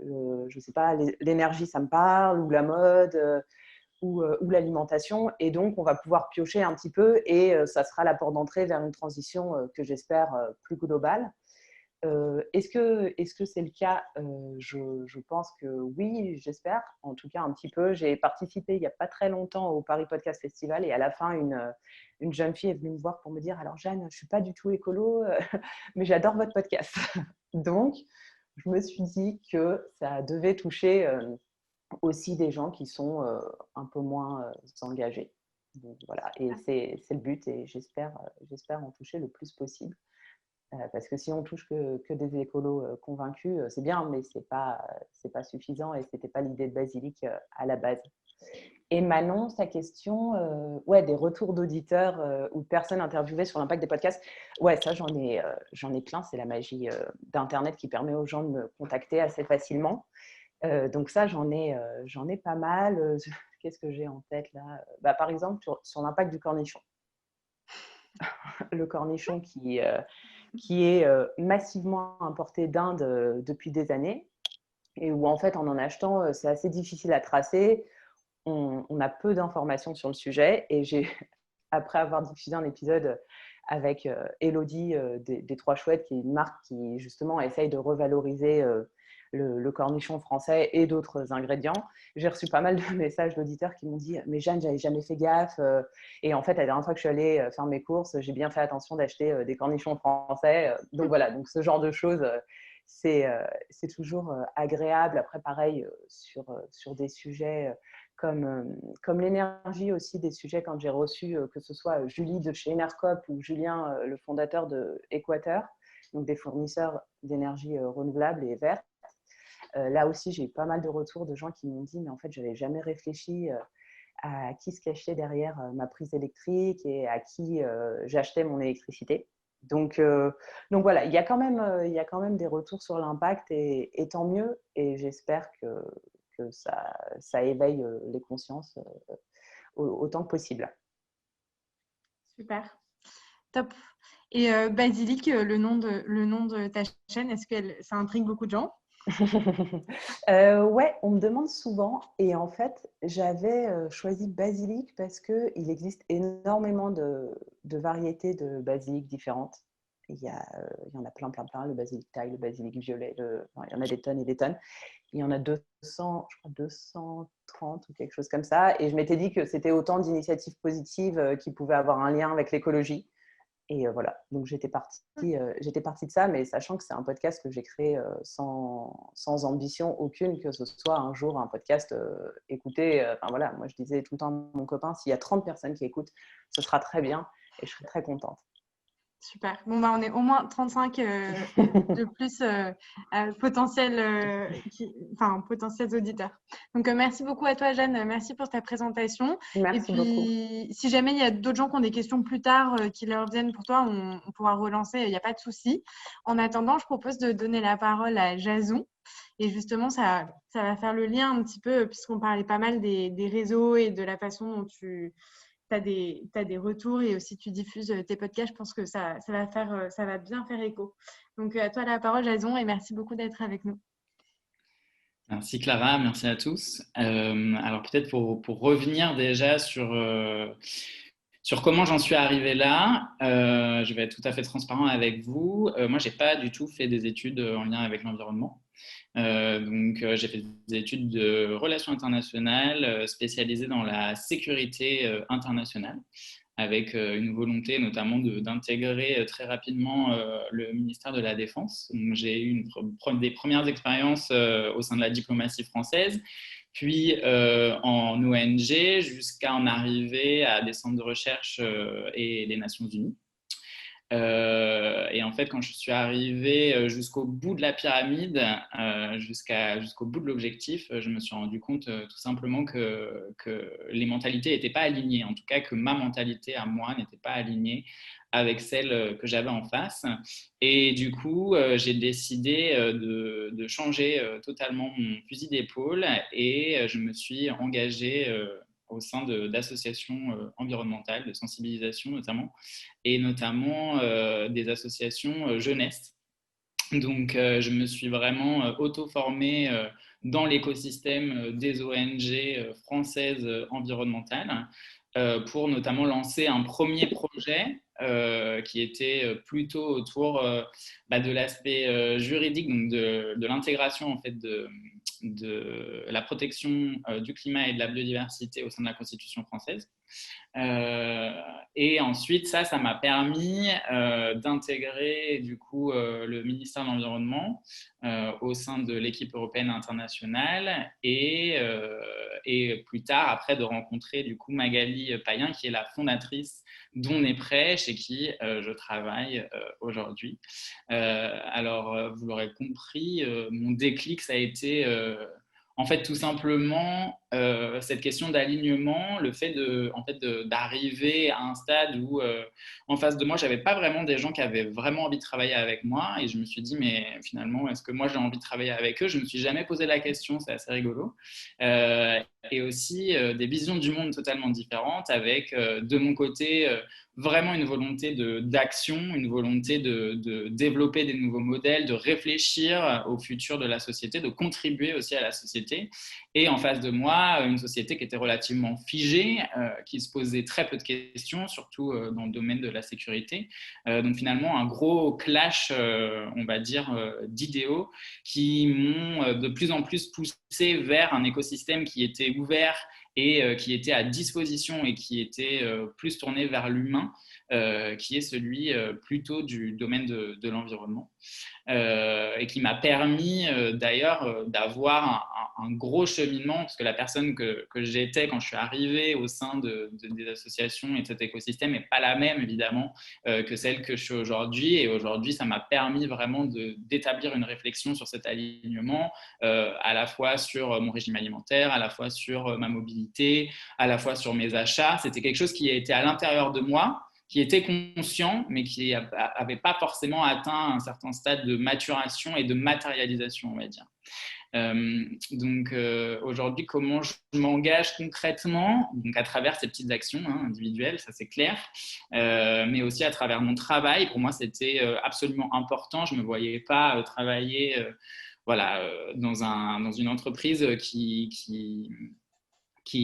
je ne sais pas, l'énergie, ça me parle, ou la mode, ou l'alimentation. Et donc, on va pouvoir piocher un petit peu et ça sera la porte d'entrée vers une transition que j'espère plus globale. Est-ce que c'est le cas? Je pense que oui, j'espère. En tout cas, un petit peu. J'ai participé il n'y a pas très longtemps au Paris Podcast Festival et à la fin, une jeune fille est venue me voir pour me dire « Alors Jeanne, je ne suis pas du tout écolo, mais j'adore votre podcast. » Donc, je me suis dit que ça devait toucher aussi des gens qui sont un peu moins engagés. Donc, voilà, et c'est le but et j'espère en toucher le plus possible. Parce que si on touche que des écolos convaincus, c'est bien, mais c'est pas suffisant et ce n'était pas l'idée de Basilic à la base. Et Manon, sa question, des retours d'auditeurs ou de personnes interviewées sur l'impact des podcasts. Ouais, ça, j'en ai plein. C'est la magie d'Internet qui permet aux gens de me contacter assez facilement. Donc ça, j'en ai pas mal. Qu'est-ce que j'ai en tête là? Par exemple, sur l'impact du cornichon. Le cornichon qui est massivement importé d'Inde depuis des années et où en fait, en achetant, c'est assez difficile à tracer. On a peu d'informations sur le sujet et après avoir diffusé un épisode avec Elodie des Trois Chouettes, qui est une marque qui justement essaye de revaloriser le cornichon français et d'autres ingrédients. J'ai reçu pas mal de messages d'auditeurs qui m'ont dit « Mais Jeanne, j'avais jamais fait gaffe. » Et en fait, la dernière fois que je suis allée faire mes courses, j'ai bien fait attention d'acheter des cornichons français. Donc voilà, donc ce genre de choses, c'est toujours agréable. Après, pareil, sur des sujets comme l'énergie aussi, des sujets quand j'ai reçu, que ce soit Julie de chez Enercop ou Julien, le fondateur de Équateur, donc des fournisseurs d'énergie renouvelable et verte. Là aussi, j'ai eu pas mal de retours de gens qui m'ont dit, mais en fait, je n'avais jamais réfléchi à qui se cachait derrière ma prise électrique et à qui j'achetais mon électricité. Donc voilà, il y a quand même des retours sur l'impact et tant mieux. Et j'espère que ça éveille les consciences autant que possible. Super, top. Et Basilic, le nom de ta chaîne, est-ce que ça intrigue beaucoup de gens? Ouais, on me demande souvent. Et en fait, j'avais choisi basilic parce qu'il existe énormément de variétés de basilic différentes. Il y en a plein. Le basilic thaï, le basilic violet, enfin, il y en a des tonnes et des tonnes. Il y en a 200, je crois 230 ou quelque chose comme ça. Et je m'étais dit que c'était autant d'initiatives positives qui pouvaient avoir un lien avec l'écologie. Et voilà, donc j'étais partie de ça, mais sachant que c'est un podcast que j'ai créé sans ambition aucune, que ce soit un jour un podcast écouté. Enfin voilà, moi je disais tout le temps à mon copain, s'il y a 30 personnes qui écoutent, ce sera très bien et je serai très contente. Super. Bon, bah, on est au moins 35 de plus potentiels auditeurs. Donc, merci beaucoup à toi, Jeanne. Merci pour ta présentation. Merci beaucoup. Si jamais il y a d'autres gens qui ont des questions plus tard qui leur viennent pour toi, on pourra relancer. Il n'y a pas de souci. En attendant, je propose de donner la parole à Jason. Et justement, ça va faire le lien un petit peu, puisqu'on parlait pas mal des réseaux et de la façon dont tu as des retours et aussi tu diffuses tes podcasts. Je pense que ça va bien faire écho. Donc, à toi la parole, Jason, et merci beaucoup d'être avec nous. Merci Clara, merci à tous. Alors peut-être pour revenir déjà sur comment j'en suis arrivé là, je vais être tout à fait transparent avec vous. Moi, je n'ai pas du tout fait des études en lien avec l'environnement. J'ai fait des études de relations internationales spécialisées dans la sécurité internationale, avec une volonté notamment d'intégrer très rapidement le ministère de la Défense. Donc, j'ai eu des premières expériences au sein de la diplomatie française, puis en ONG, jusqu'à en arriver à des centres de recherche et les Nations Unies. Et en fait, quand je suis arrivée jusqu'au bout de la pyramide, jusqu'au bout de l'objectif, je me suis rendu compte tout simplement que les mentalités n'étaient pas alignées, en tout cas que ma mentalité à moi n'était pas alignée avec celle que j'avais en face. Et du coup, j'ai décidé de changer totalement mon fusil d'épaule et je me suis engagée au sein d'associations environnementales, de sensibilisation notamment, et notamment des associations jeunesse. Donc, je me suis vraiment auto-formée dans l'écosystème des ONG françaises environnementales pour notamment lancer un premier projet qui était plutôt autour de l'aspect juridique, donc de l'intégration en fait de la protection du climat et de la biodiversité au sein de la Constitution française. Et ensuite, ça m'a permis d'intégrer du coup le ministère de l'Environnement au sein de l'équipe européenne internationale et plus tard, après, de rencontrer du coup Magali Payen, qui est la fondatrice d'On est prêt, chez qui je travaille aujourd'hui. Alors, vous l'aurez compris, mon déclic, ça a été en fait tout simplement cette question d'alignement, le fait d'arriver à un stade où en face de moi, j'avais pas vraiment des gens qui avaient vraiment envie de travailler avec moi, et je me suis dit mais finalement est-ce que moi j'ai envie de travailler avec eux? Je me suis jamais posé la question, c'est assez rigolo. Et aussi des visions du monde totalement différentes, avec de mon côté vraiment une volonté d'action, une volonté de développer des nouveaux modèles, de réfléchir au futur de la société, de contribuer aussi à la société. Et en face de moi, une société qui était relativement figée, qui se posait très peu de questions, surtout dans le domaine de la sécurité. Donc finalement, un gros clash, on va dire, d'idéaux qui m'ont de plus en plus poussé vers un écosystème qui était ouvert et qui était à disposition et qui était plus tourné vers l'humain, qui est celui plutôt du domaine de l'environnement. Et qui m'a permis d'ailleurs d'avoir un gros cheminement, parce que la personne que j'étais quand je suis arrivée au sein des associations et de cet écosystème n'est pas la même évidemment que celle que je suis aujourd'hui. Et aujourd'hui, ça m'a permis vraiment d'établir une réflexion sur cet alignement, à la fois sur mon régime alimentaire, à la fois sur ma mobilité, à la fois sur mes achats. C'était quelque chose qui était à l'intérieur de moi, qui était conscient, mais qui n'avait pas forcément atteint un certain stade de maturation et de matérialisation, on va dire. Donc aujourd'hui, comment je m'engage concrètement? Donc à travers ces petites actions individuelles, ça c'est clair, mais aussi à travers mon travail. Pour moi, c'était absolument important. Je ne me voyais pas travailler dans une entreprise qui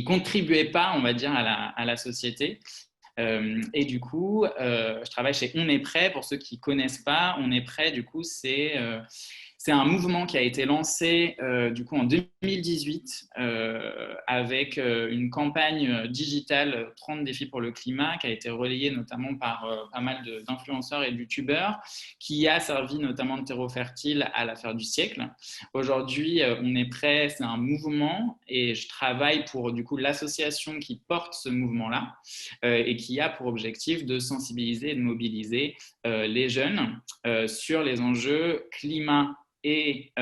contribuait pas, on va dire, à la société. Et du coup, je travaille chez On est prêt. Pour ceux qui ne connaissent pas, On est prêt, du coup, c'est un mouvement qui a été lancé du coup en 2018 avec une campagne digitale 30 défis pour le climat qui a été relayée notamment par pas mal d'influenceurs et de youtubeurs, qui a servi notamment de terreau fertile à l'affaire du siècle. Aujourd'hui, On est prêt, c'est un mouvement et je travaille pour du coup l'association qui porte ce mouvement-là et qui a pour objectif de sensibiliser et de mobiliser les jeunes sur les enjeux climat et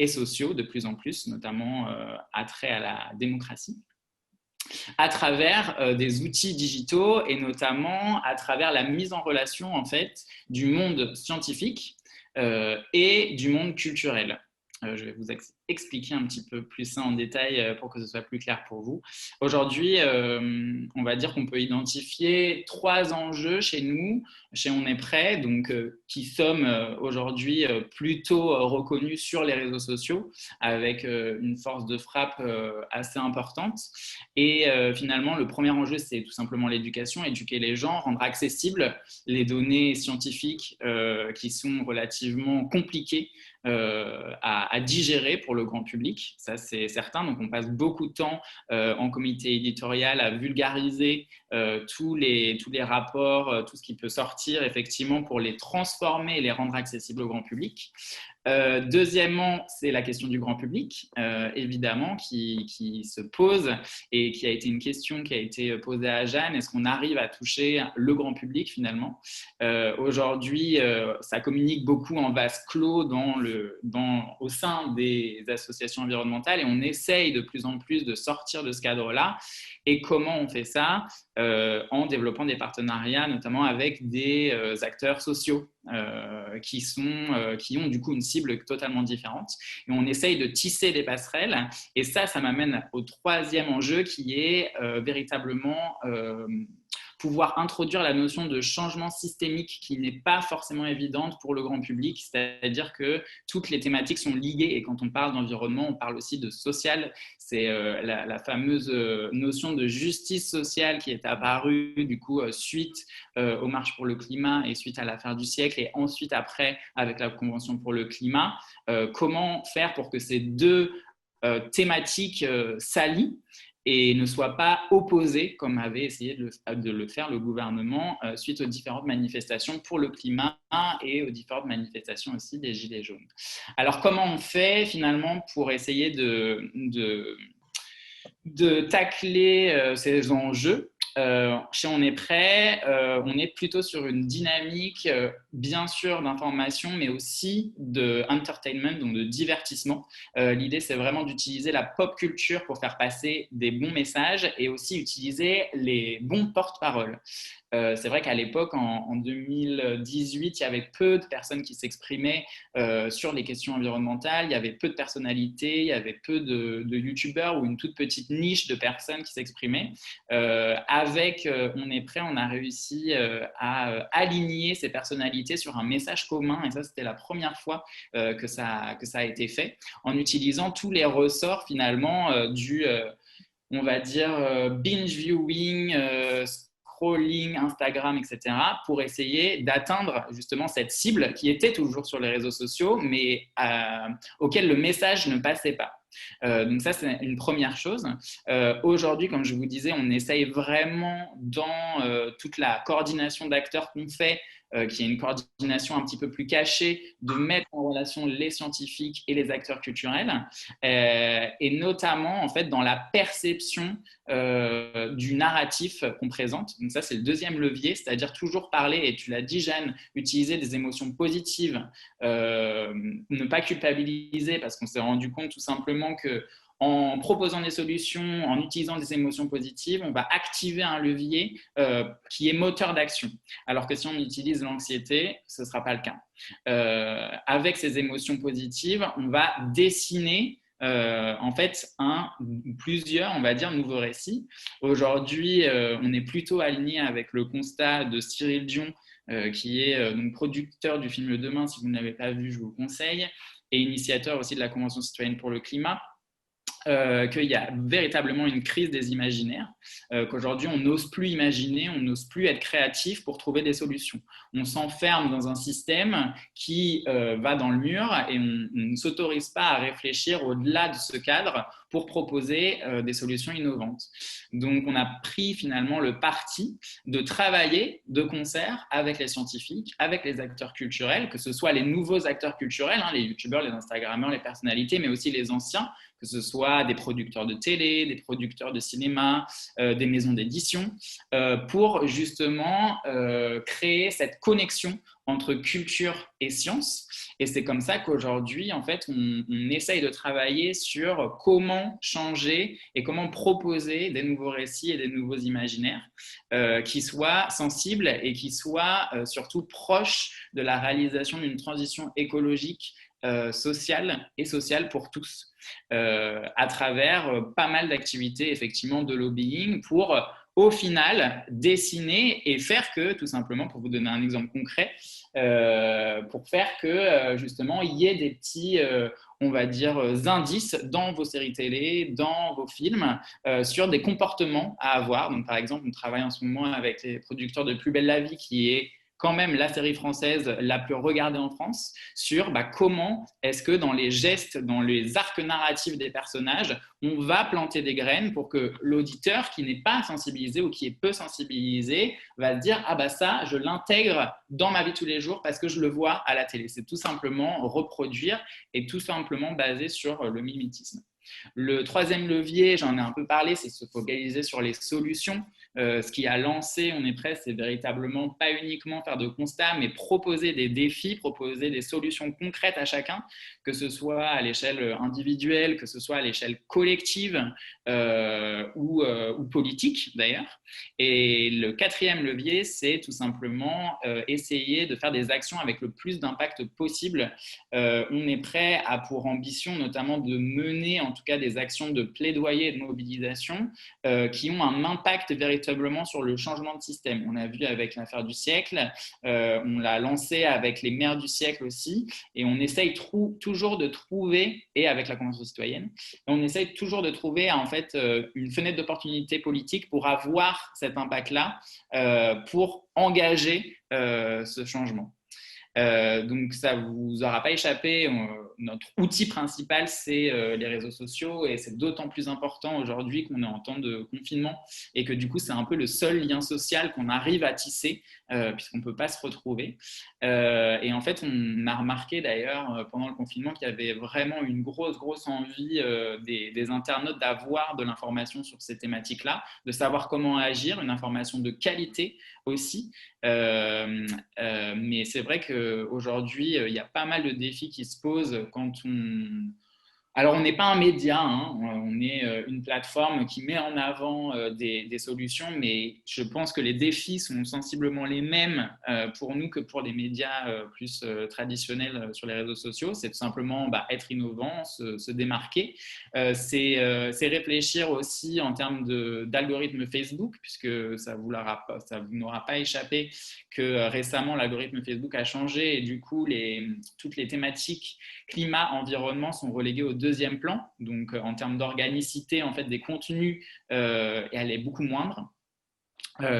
sociaux de plus en plus, notamment attrait à la démocratie, à travers des outils digitaux et notamment à travers la mise en relation en fait du monde scientifique et du monde culturel. Je vais vous expliquer un petit peu plus ça en détail pour que ce soit plus clair pour vous. Aujourd'hui, on va dire qu'on peut identifier 3 enjeux chez nous, chez On est prêt, donc qui sommes aujourd'hui plutôt reconnus sur les réseaux sociaux avec une force de frappe assez importante. Et finalement, le premier enjeu, c'est tout simplement l'éducation, éduquer les gens, rendre accessibles les données scientifiques qui sont relativement compliquées à digérer pour le grand public, ça c'est certain. Donc on passe beaucoup de temps en comité éditorial à vulgariser tous les rapports, tout ce qui peut sortir effectivement pour les transformer et les rendre accessibles au grand public. Deuxièmement, c'est la question du grand public, évidemment, qui se pose et qui a été une question qui a été posée à Jeanne. Est-ce qu'on arrive à toucher le grand public finalement? Aujourd'hui, ça communique beaucoup en vase clos au sein des associations environnementales et on essaye de plus en plus de sortir de ce cadre-là. Et comment on fait ça? En développant des partenariats, notamment avec des acteurs sociaux qui ont du coup une cible totalement différente. Et on essaye de tisser des passerelles. Et ça m'amène au 3e enjeu qui est véritablement pouvoir introduire la notion de changement systémique qui n'est pas forcément évidente pour le grand public, c'est-à-dire que toutes les thématiques sont liées et quand on parle d'environnement, on parle aussi de social. C'est la fameuse notion de justice sociale qui est apparue du coup suite aux marches pour le climat et suite à l'affaire du siècle et ensuite après avec la Convention pour le climat. Comment faire pour que ces 2 thématiques s'allient et ne soient pas opposés, comme avait essayé de le faire le gouvernement suite aux différentes manifestations pour le climat et aux différentes manifestations aussi des Gilets jaunes. Alors, comment on fait finalement pour essayer de tacler ces enjeux? Chez On est prêt, on est plutôt sur une dynamique, bien sûr, d'information, mais aussi de entertainment, donc de divertissement. L'idée, c'est vraiment d'utiliser la pop culture pour faire passer des bons messages et aussi utiliser les bons porte-paroles. C'est vrai qu'à l'époque, en 2018, il y avait peu de personnes qui s'exprimaient sur les questions environnementales, il y avait peu de personnalités, il y avait peu de youtubeurs ou une toute petite niche de personnes qui s'exprimaient. Avec On est prêt, on a réussi à aligner ces personnalités sur un message commun et ça, c'était la première fois que ça a été fait en utilisant tous les ressorts finalement on va dire, binge viewing, scrolling, Instagram, etc., pour essayer d'atteindre justement cette cible qui était toujours sur les réseaux sociaux, mais auquel le message ne passait pas. Donc ça, c'est une première chose. Aujourd'hui, comme je vous disais, on essaye vraiment dans toute la coordination d'acteurs qu'on fait, qui est une coordination un petit peu plus cachée, de mettre en relation les scientifiques et les acteurs culturels, et notamment en fait dans la perception du narratif qu'on présente. Donc ça, c'est le deuxième levier, c'est-à-dire toujours parler, et tu l'as dit Jeanne, utiliser des émotions positives, ne pas culpabiliser, parce qu'on s'est rendu compte tout simplement que en proposant des solutions, en utilisant des émotions positives, on va activer un levier qui est moteur d'action. Alors que si on utilise l'anxiété, ce ne sera pas le cas. Avec ces émotions positives, on va dessiner en fait plusieurs, on va dire, nouveaux récits. Aujourd'hui, on est plutôt aligné avec le constat de Cyril Dion, qui est donc producteur du film Le Demain. Si vous ne l'avez pas vu, je vous conseille, et initiateur aussi de la Convention citoyenne pour le climat. Qu'il y a véritablement une crise des imaginaires, qu'aujourd'hui on n'ose plus imaginer, on n'ose plus être créatif pour trouver des solutions. On s'enferme dans un système qui va dans le mur et on ne s'autorise pas à réfléchir au-delà de ce cadre pour proposer des solutions innovantes. Donc on a pris finalement le parti de travailler de concert avec les scientifiques, avec les acteurs culturels, que ce soit les nouveaux acteurs culturels, les youtubeurs, les instagrammeurs, les personnalités, mais aussi les anciens, que ce soit des producteurs de télé, des producteurs de cinéma, des maisons d'édition, pour justement créer cette connexion entre culture et science. Et c'est comme ça qu'aujourd'hui, en fait, on essaye de travailler sur comment changer et comment proposer des nouveaux récits et des nouveaux imaginaires qui soient sensibles et qui soient surtout proches de la réalisation d'une transition écologique sociale et sociale pour tous, à travers pas mal d'activités effectivement de lobbying pour au final dessiner et faire que, tout simplement, pour vous donner un exemple concret, pour faire que justement il y ait des petits on va dire indices dans vos séries télé, dans vos films, sur des comportements à avoir. Donc par exemple, on travaille en ce moment avec les producteurs de Plus belle la vie, qui est quand même la série française la plus regardée en France, sur comment est-ce que dans les gestes, dans les arcs narratifs des personnages, on va planter des graines pour que l'auditeur qui n'est pas sensibilisé ou qui est peu sensibilisé va se dire « Ah bah ça, je l'intègre dans ma vie tous les jours parce que je le vois à la télé ». C'est tout simplement reproduire et tout simplement basé sur le mimétisme. Le troisième levier, j'en ai un peu parlé, c'est se focaliser sur les solutions. Ce qui a lancé On est prêt, c'est véritablement pas uniquement faire de constats, mais proposer des défis, proposer des solutions concrètes à chacun, que ce soit à l'échelle individuelle, que ce soit à l'échelle collective ou politique d'ailleurs. Et le quatrième levier, c'est tout simplement essayer de faire des actions avec le plus d'impact possible. On est prêt à pour ambition notamment de mener en tout cas des actions de plaidoyer et de mobilisation qui ont un impact véritablement sur le changement de système. On a vu avec l'affaire du siècle, on l'a lancé avec les maires du siècle aussi, et on essaye toujours de trouver, et avec la Convention citoyenne, on essaye toujours de trouver en fait une fenêtre d'opportunité politique pour avoir cet impact-là, pour engager ce changement. Donc ça ne vous aura pas échappé, notre outil principal c'est les réseaux sociaux, et c'est d'autant plus important aujourd'hui qu'on est en temps de confinement et que du coup c'est un peu le seul lien social qu'on arrive à tisser puisqu'on ne peut pas se retrouver. Et en fait on a remarqué d'ailleurs pendant le confinement qu'il y avait vraiment une grosse envie des internautes d'avoir de l'information sur ces thématiques-là, de savoir comment agir, une information de qualité aussi. Mais c'est vrai qu'aujourd'hui, il y a pas mal de défis qui se posent quand on... Alors, on n'est pas un média, on est une plateforme qui met en avant des solutions, mais je pense que les défis sont sensiblement les mêmes pour nous que pour les médias plus traditionnels sur les réseaux sociaux. C'est tout simplement être innovant, se démarquer. C'est réfléchir aussi en termes d'algorithme Facebook, puisque ça vous n'aura pas échappé que récemment, l'algorithme Facebook a changé et du coup, toutes les thématiques climat, environnement sont reléguées au deuxième plan. Donc, en termes d'organicité en fait, des contenus, elle est beaucoup moindre.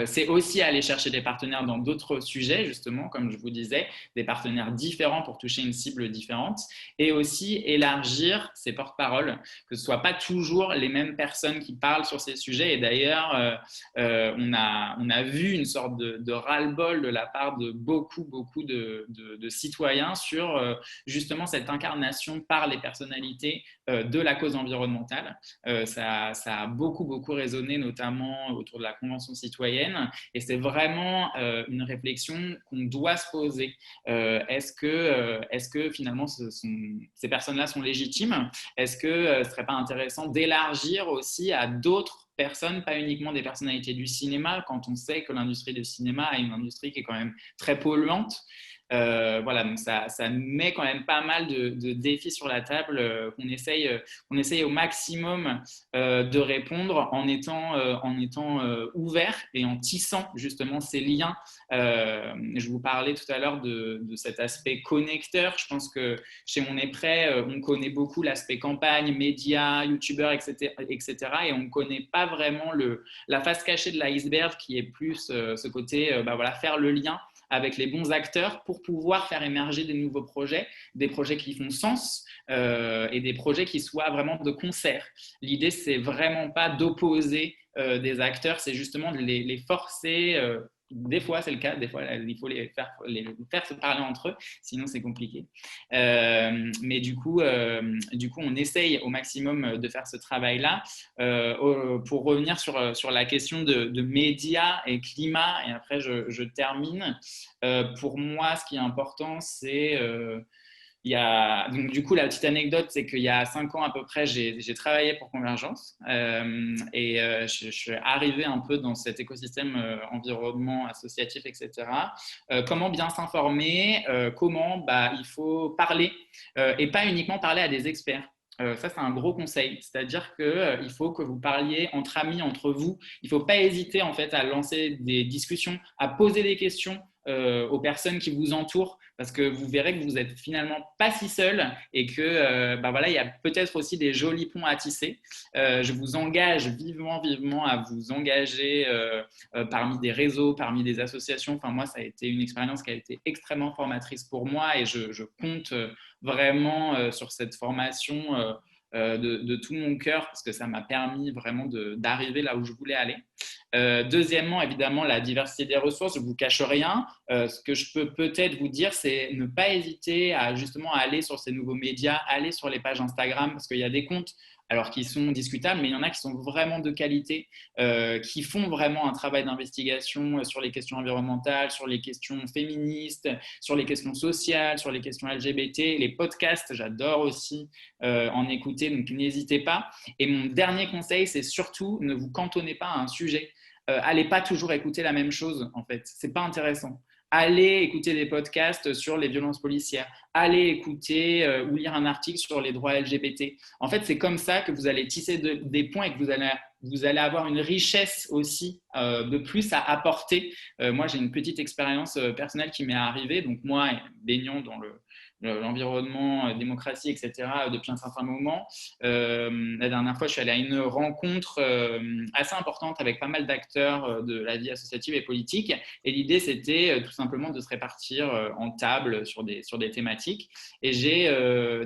C'est aussi aller chercher des partenaires dans d'autres sujets, justement, comme je vous disais, des partenaires différents pour toucher une cible différente, et aussi élargir ses porte-paroles, que ce ne soit pas toujours les mêmes personnes qui parlent sur ces sujets. Et d'ailleurs, on a vu une sorte de ras-le-bol de la part de beaucoup de citoyens sur justement cette incarnation par les personnalités de la cause environnementale. Ça a beaucoup résonné, notamment autour de la Convention citoyenne. Et c'est vraiment une réflexion qu'on doit se poser. Est-ce que finalement ces personnes-là sont légitimes? Est-ce que ce ne serait pas intéressant d'élargir aussi à d'autres personnes, pas uniquement des personnalités du cinéma, quand on sait que l'industrie du cinéma est une industrie qui est quand même très polluante? Voilà, donc ça met quand même pas mal de défis sur la table qu'on essaye au maximum de répondre en étant ouvert et en tissant justement ces liens. Je vous parlais tout à l'heure de cet aspect connecteur. Je pense que chez On est prêt, on connaît beaucoup l'aspect campagne, médias, youtubeurs, etc. Et on ne connaît pas vraiment la face cachée de l'iceberg qui est plus ce côté faire le lien avec les bons acteurs pour pouvoir faire émerger des nouveaux projets, des projets qui font sens et des projets qui soient vraiment de concert. L'idée, c'est vraiment pas d'opposer des acteurs, c'est justement de les forcer. Des fois, c'est le cas. Des fois, il faut les faire se parler entre eux, sinon c'est compliqué. Mais du coup, on essaye au maximum de faire ce travail-là. Pour revenir sur la question de médias et climat, et après je termine. Pour moi, ce qui est important, c'est donc, du coup, la petite anecdote, c'est qu'il y a 5 ans à peu près, j'ai travaillé pour Convergence et je suis arrivé un peu dans cet écosystème environnement associatif, etc. Comment bien s'informer, comment il faut parler et pas uniquement parler à des experts. Ça, c'est un gros conseil. C'est-à-dire qu'il faut que vous parliez entre amis, entre vous. Il ne faut pas hésiter en fait, à lancer des discussions, à poser des questions aux personnes qui vous entourent, parce que vous verrez que vous n'êtes finalement pas si seul et que il y a peut-être aussi des jolis ponts à tisser. Je vous engage vivement à vous engager parmi des réseaux, parmi des associations. Enfin, moi, ça a été une expérience qui a été extrêmement formatrice pour moi et je compte vraiment sur cette formation de tout mon cœur parce que ça m'a permis vraiment d'arriver là où je voulais aller. Deuxièmement, évidemment, la diversité des ressources, je ne vous cache rien. Ce que je peux peut-être vous dire, c'est ne pas hésiter à justement aller sur ces nouveaux médias, aller sur les pages Instagram, parce qu'il y a des comptes alors qui sont discutables, mais il y en a qui sont vraiment de qualité, qui font vraiment un travail d'investigation sur les questions environnementales, sur les questions féministes, sur les questions sociales, sur les questions LGBT. Les podcasts, j'adore aussi en écouter, donc n'hésitez pas. Et mon dernier conseil, c'est surtout ne vous cantonnez pas à un sujet. Allez pas toujours écouter la même chose, en fait. C'est pas intéressant. Allez écouter des podcasts sur les violences policières. Allez écouter ou lire un article sur les droits LGBT. En fait, c'est comme ça que vous allez tisser des ponts et que vous allez avoir une richesse aussi de plus à apporter. Moi, j'ai une petite expérience personnelle qui m'est arrivée. Donc, moi, baignant dans l'environnement, démocratie, etc., depuis un certain moment. La dernière fois, je suis allé à une rencontre assez importante avec pas mal d'acteurs de la vie associative et politique. Et l'idée, c'était tout simplement de se répartir en table sur des thématiques. Et j'ai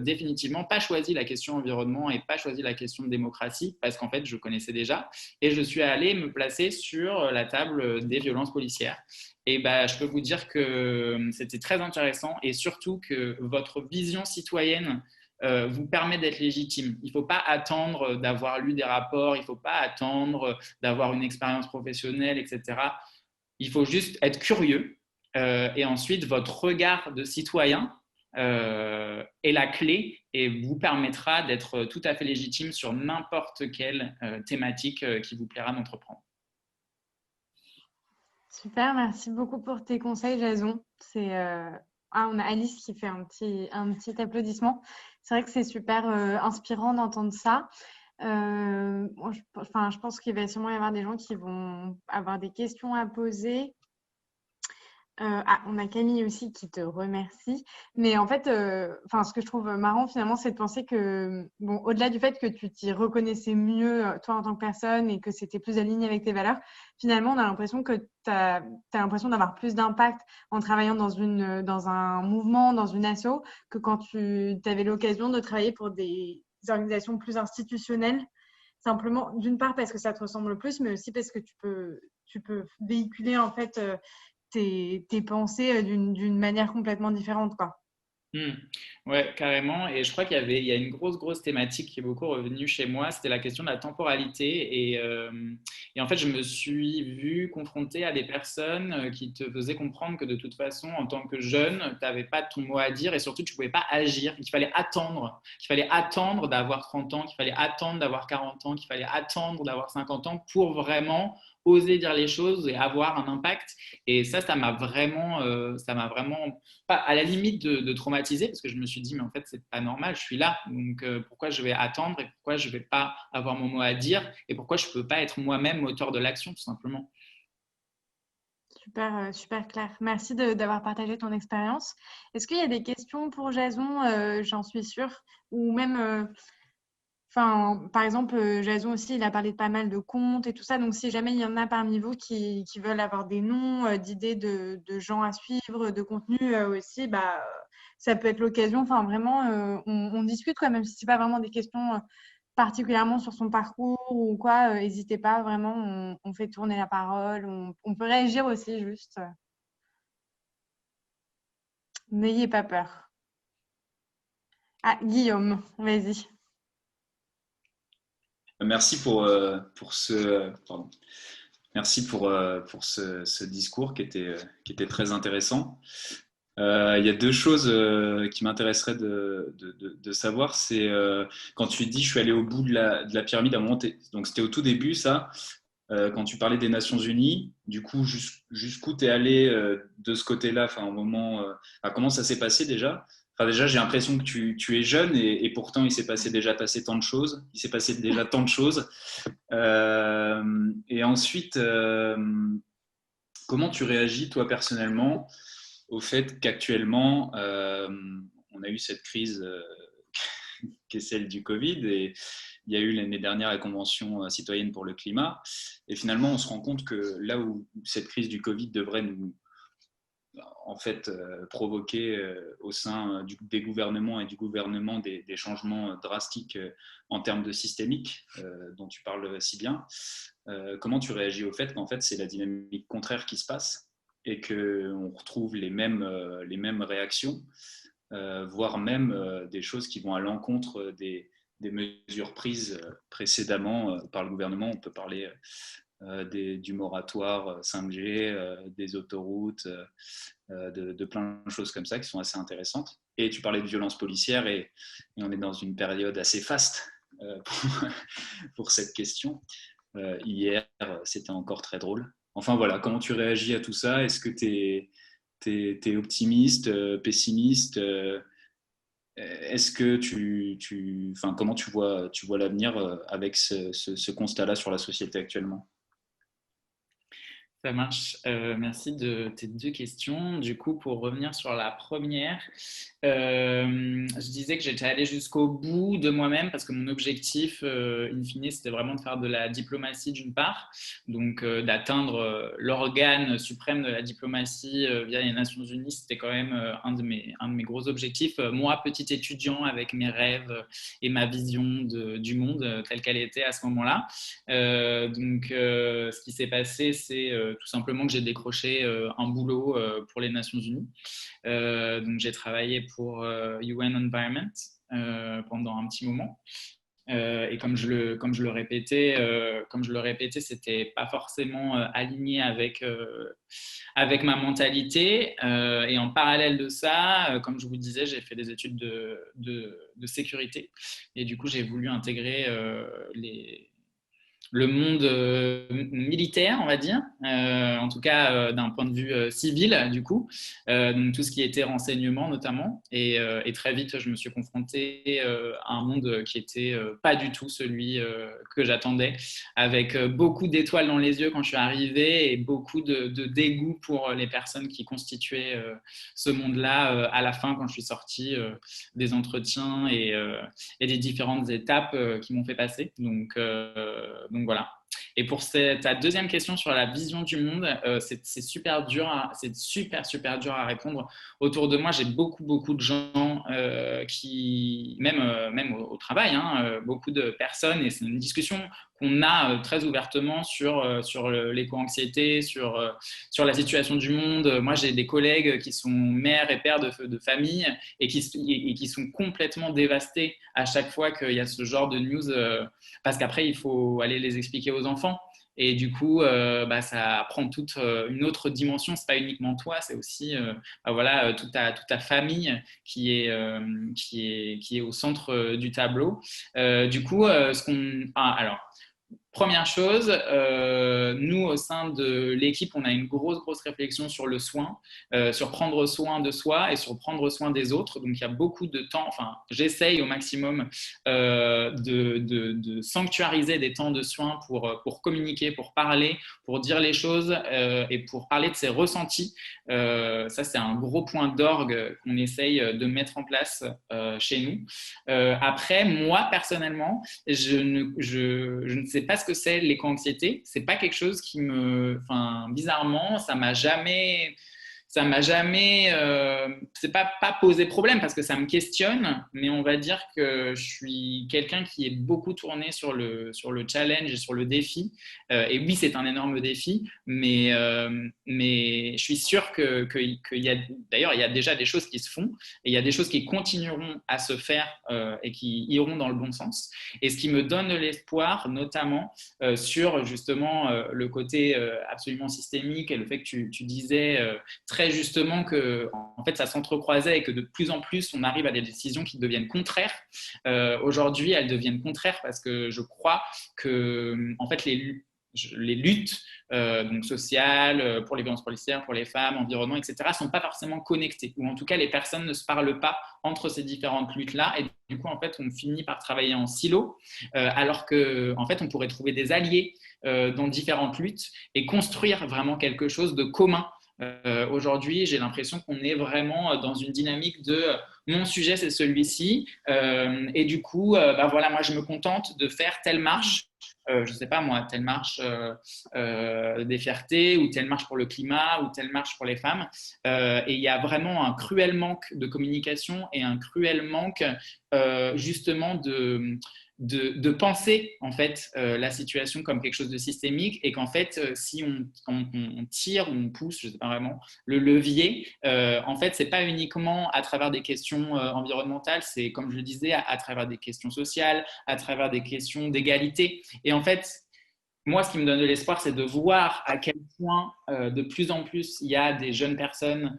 définitivement pas choisi la question environnement et pas choisi la question de démocratie parce qu'en fait, je connaissais déjà. Et je suis allé me placer sur la table des violences policières. Et je peux vous dire que c'était très intéressant et surtout que votre vision citoyenne vous permet d'être légitime. Il ne faut pas attendre d'avoir lu des rapports, il ne faut pas attendre d'avoir une expérience professionnelle, etc. Il faut juste être curieux et ensuite votre regard de citoyen est la clé et vous permettra d'être tout à fait légitime sur n'importe quelle thématique qui vous plaira d'entreprendre. Super, merci beaucoup pour tes conseils, Jason. On a Alice qui fait un petit applaudissement. C'est vrai que c'est super inspirant d'entendre ça. Je pense qu'il va sûrement y avoir des gens qui vont avoir des questions à poser. On a Camille aussi qui te remercie. Mais en fait, ce que je trouve marrant finalement, c'est de penser que, bon, au-delà du fait que tu t'y reconnaissais mieux, toi, en tant que personne, et que c'était plus aligné avec tes valeurs, finalement, on a l'impression que tu as l'impression d'avoir plus d'impact en travaillant dans un mouvement, dans une asso, que quand tu avais l'occasion de travailler pour des organisations plus institutionnelles. Simplement, d'une part, parce que ça te ressemble le plus, mais aussi parce que tu peux véhiculer, en fait, tes pensées d'une manière complètement différente, quoi. Ouais, carrément. Et je crois il y a une grosse thématique qui est beaucoup revenue chez moi. C'était la question de la temporalité. Et en fait, je me suis vu confronté à des personnes qui te faisaient comprendre que de toute façon, en tant que jeune, tu n'avais pas ton mot à dire et surtout, tu ne pouvais pas agir, qu'il fallait attendre d'avoir 30 ans, qu'il fallait attendre d'avoir 40 ans, qu'il fallait attendre d'avoir 50 ans pour vraiment oser dire les choses et avoir un impact. Et ça m'a vraiment, pas à la limite de traumatiser parce que je me suis dit mais en fait c'est pas normal, je suis là donc pourquoi je vais attendre et pourquoi je vais pas avoir mon mot à dire et pourquoi je peux pas être moi-même moteur de l'action tout simplement. Super, super clair. Merci d'avoir partagé ton expérience. Est-ce qu'il y a des questions pour Jason? J'en suis sûre. Ou même, par exemple, Jason aussi, il a parlé de pas mal de comptes et tout ça. Donc, si jamais il y en a parmi vous qui veulent avoir des noms, d'idées de gens à suivre, de contenu aussi, ça peut être l'occasion. Enfin, vraiment, on discute, quoi, même si ce n'est pas vraiment des questions particulièrement sur son parcours ou quoi. N'hésitez pas, vraiment, on fait tourner la parole. On peut réagir aussi, juste. N'ayez pas peur. Ah, Guillaume, vas-y. Merci pour ce discours qui était très intéressant. Il y a deux choses qui m'intéresseraient de savoir. C'est quand tu dis je suis allé au bout de la pyramide à un moment, donc c'était au tout début ça, quand tu parlais des Nations Unies, du coup jusqu'où tu es allé de ce côté-là, au moment, comment ça s'est passé déjà? Déjà, j'ai l'impression que tu es jeune et pourtant il s'est passé déjà tant de choses. Il s'est passé déjà tant de choses. Et ensuite, comment tu réagis toi personnellement au fait qu'actuellement, on a eu cette crise qui est celle du Covid et il y a eu l'année dernière la Convention citoyenne pour le climat. Et finalement, on se rend compte que là où cette crise du Covid devrait nous provoquer au sein des gouvernements et du gouvernement des changements drastiques en termes de systémique dont tu parles si bien. Comment tu réagis au fait qu'en fait c'est la dynamique contraire qui se passe et qu'on retrouve les mêmes réactions, voire même des choses qui vont à l'encontre des mesures prises précédemment par le gouvernement. On peut parler du moratoire 5G, des autoroutes, de plein de choses comme ça qui sont assez intéressantes. Et tu parlais de violence policière et on est dans une période assez faste pour cette question. Hier, c'était encore très drôle. Enfin voilà, comment tu réagis à tout ça? Est-ce que tu es optimiste, pessimiste? Est-ce que comment tu vois l'avenir avec ce constat-là sur la société actuellement? Ça marche. Merci de tes deux questions. Du coup, pour revenir sur la première, je disais que j'étais allée jusqu'au bout de moi-même parce que mon objectif, in fine, c'était vraiment de faire de la diplomatie d'une part, donc d'atteindre l'organe suprême de la diplomatie via les Nations Unies. C'était quand même un de mes gros objectifs. Moi, petit étudiant avec mes rêves et ma vision du monde telle qu'elle était à ce moment-là. Ce qui s'est passé, c'est tout simplement que j'ai décroché un boulot pour les Nations Unies. Donc j'ai travaillé pour UN Environment pendant un petit moment. Et comme je le répétais, c'était pas forcément aligné avec ma mentalité. Et en parallèle de ça, comme je vous disais, j'ai fait des études de sécurité. Et du coup, j'ai voulu intégrer le monde militaire, on va dire, en tout cas d'un point de vue civil, du coup, donc tout ce qui était renseignement notamment. Et très vite, je me suis confrontée à un monde qui était pas du tout celui que j'attendais, avec beaucoup d'étoiles dans les yeux quand je suis arrivée et beaucoup de dégoût pour les personnes qui constituaient ce monde-là à la fin quand je suis sortie des entretiens et des différentes étapes qui m'ont fait passer. Donc voilà. Et pour ta deuxième question sur la vision du monde, c'est super dur, c'est super dur à répondre. Autour de moi, j'ai beaucoup de gens qui, même au travail, hein, beaucoup de personnes, et c'est une discussion qu'on a très ouvertement sur l'éco-anxiété, sur la situation du monde. Moi, j'ai des collègues qui sont mères et pères de famille et qui sont complètement dévastés à chaque fois qu'il y a ce genre de news, parce qu'après, il faut aller les expliquer aux enfants. Et du coup, ça prend toute une autre dimension. C'est pas uniquement toi, c'est aussi voilà, toute ta famille qui est au centre du tableau. Du coup, alors, première chose, nous, au sein de l'équipe, on a une grosse réflexion sur le soin, sur prendre soin de soi et sur prendre soin des autres. Donc, il y a beaucoup de temps, enfin, j'essaye au maximum de sanctuariser des temps de soin pour communiquer, pour parler, pour dire les choses et pour parler de ses ressentis. Ça, c'est un gros point d'orgue qu'on essaye de mettre en place chez nous. Après, moi, personnellement, je ne sais pas ce que c'est l'éco-anxiété. C'est pas quelque chose qui bizarrement, ça m'a jamais c'est pas posé problème parce que ça me questionne, mais on va dire que je suis quelqu'un qui est beaucoup tourné sur le challenge et sur le défi. Et oui, c'est un énorme défi, mais je suis sûr qu'il y a, d'ailleurs, il y a déjà des choses qui se font et il y a des choses qui continueront à se faire et qui iront dans le bon sens. Et ce qui me donne de l'espoir, notamment sur justement le côté absolument systémique et le fait que tu disais très justement que en fait ça s'entrecroisait et que de plus en plus on arrive à des décisions qui deviennent contraires. Aujourd'hui, elles deviennent contraires parce que je crois que en fait les luttes donc sociales, pour les violences policières, pour les femmes, environnement, etc., ne sont pas forcément connectées. Ou en tout cas, les personnes ne se parlent pas entre ces différentes luttes-là. Et du coup, en fait, on finit par travailler en silo, alors qu'en en fait, on pourrait trouver des alliés dans différentes luttes et construire vraiment quelque chose de commun. Aujourd'hui, j'ai l'impression qu'on est vraiment dans une dynamique de mon sujet, c'est celui-ci. Et du coup, voilà, moi, je me contente de faire telle marche. Je ne sais pas moi, telle marche des fiertés ou telle marche pour le climat ou telle marche pour les femmes. Et il y a vraiment un cruel manque de communication et un cruel manque justement de penser en fait la situation comme quelque chose de systémique et qu'en fait si on tire ou on pousse, je sais pas vraiment, le levier, en fait c'est pas uniquement à travers des questions environnementales, c'est comme je le disais à travers des questions sociales, à travers des questions d'égalité. Et en fait moi, ce qui me donne de l'espoir, c'est de voir à quel point de plus en plus il y a des jeunes personnes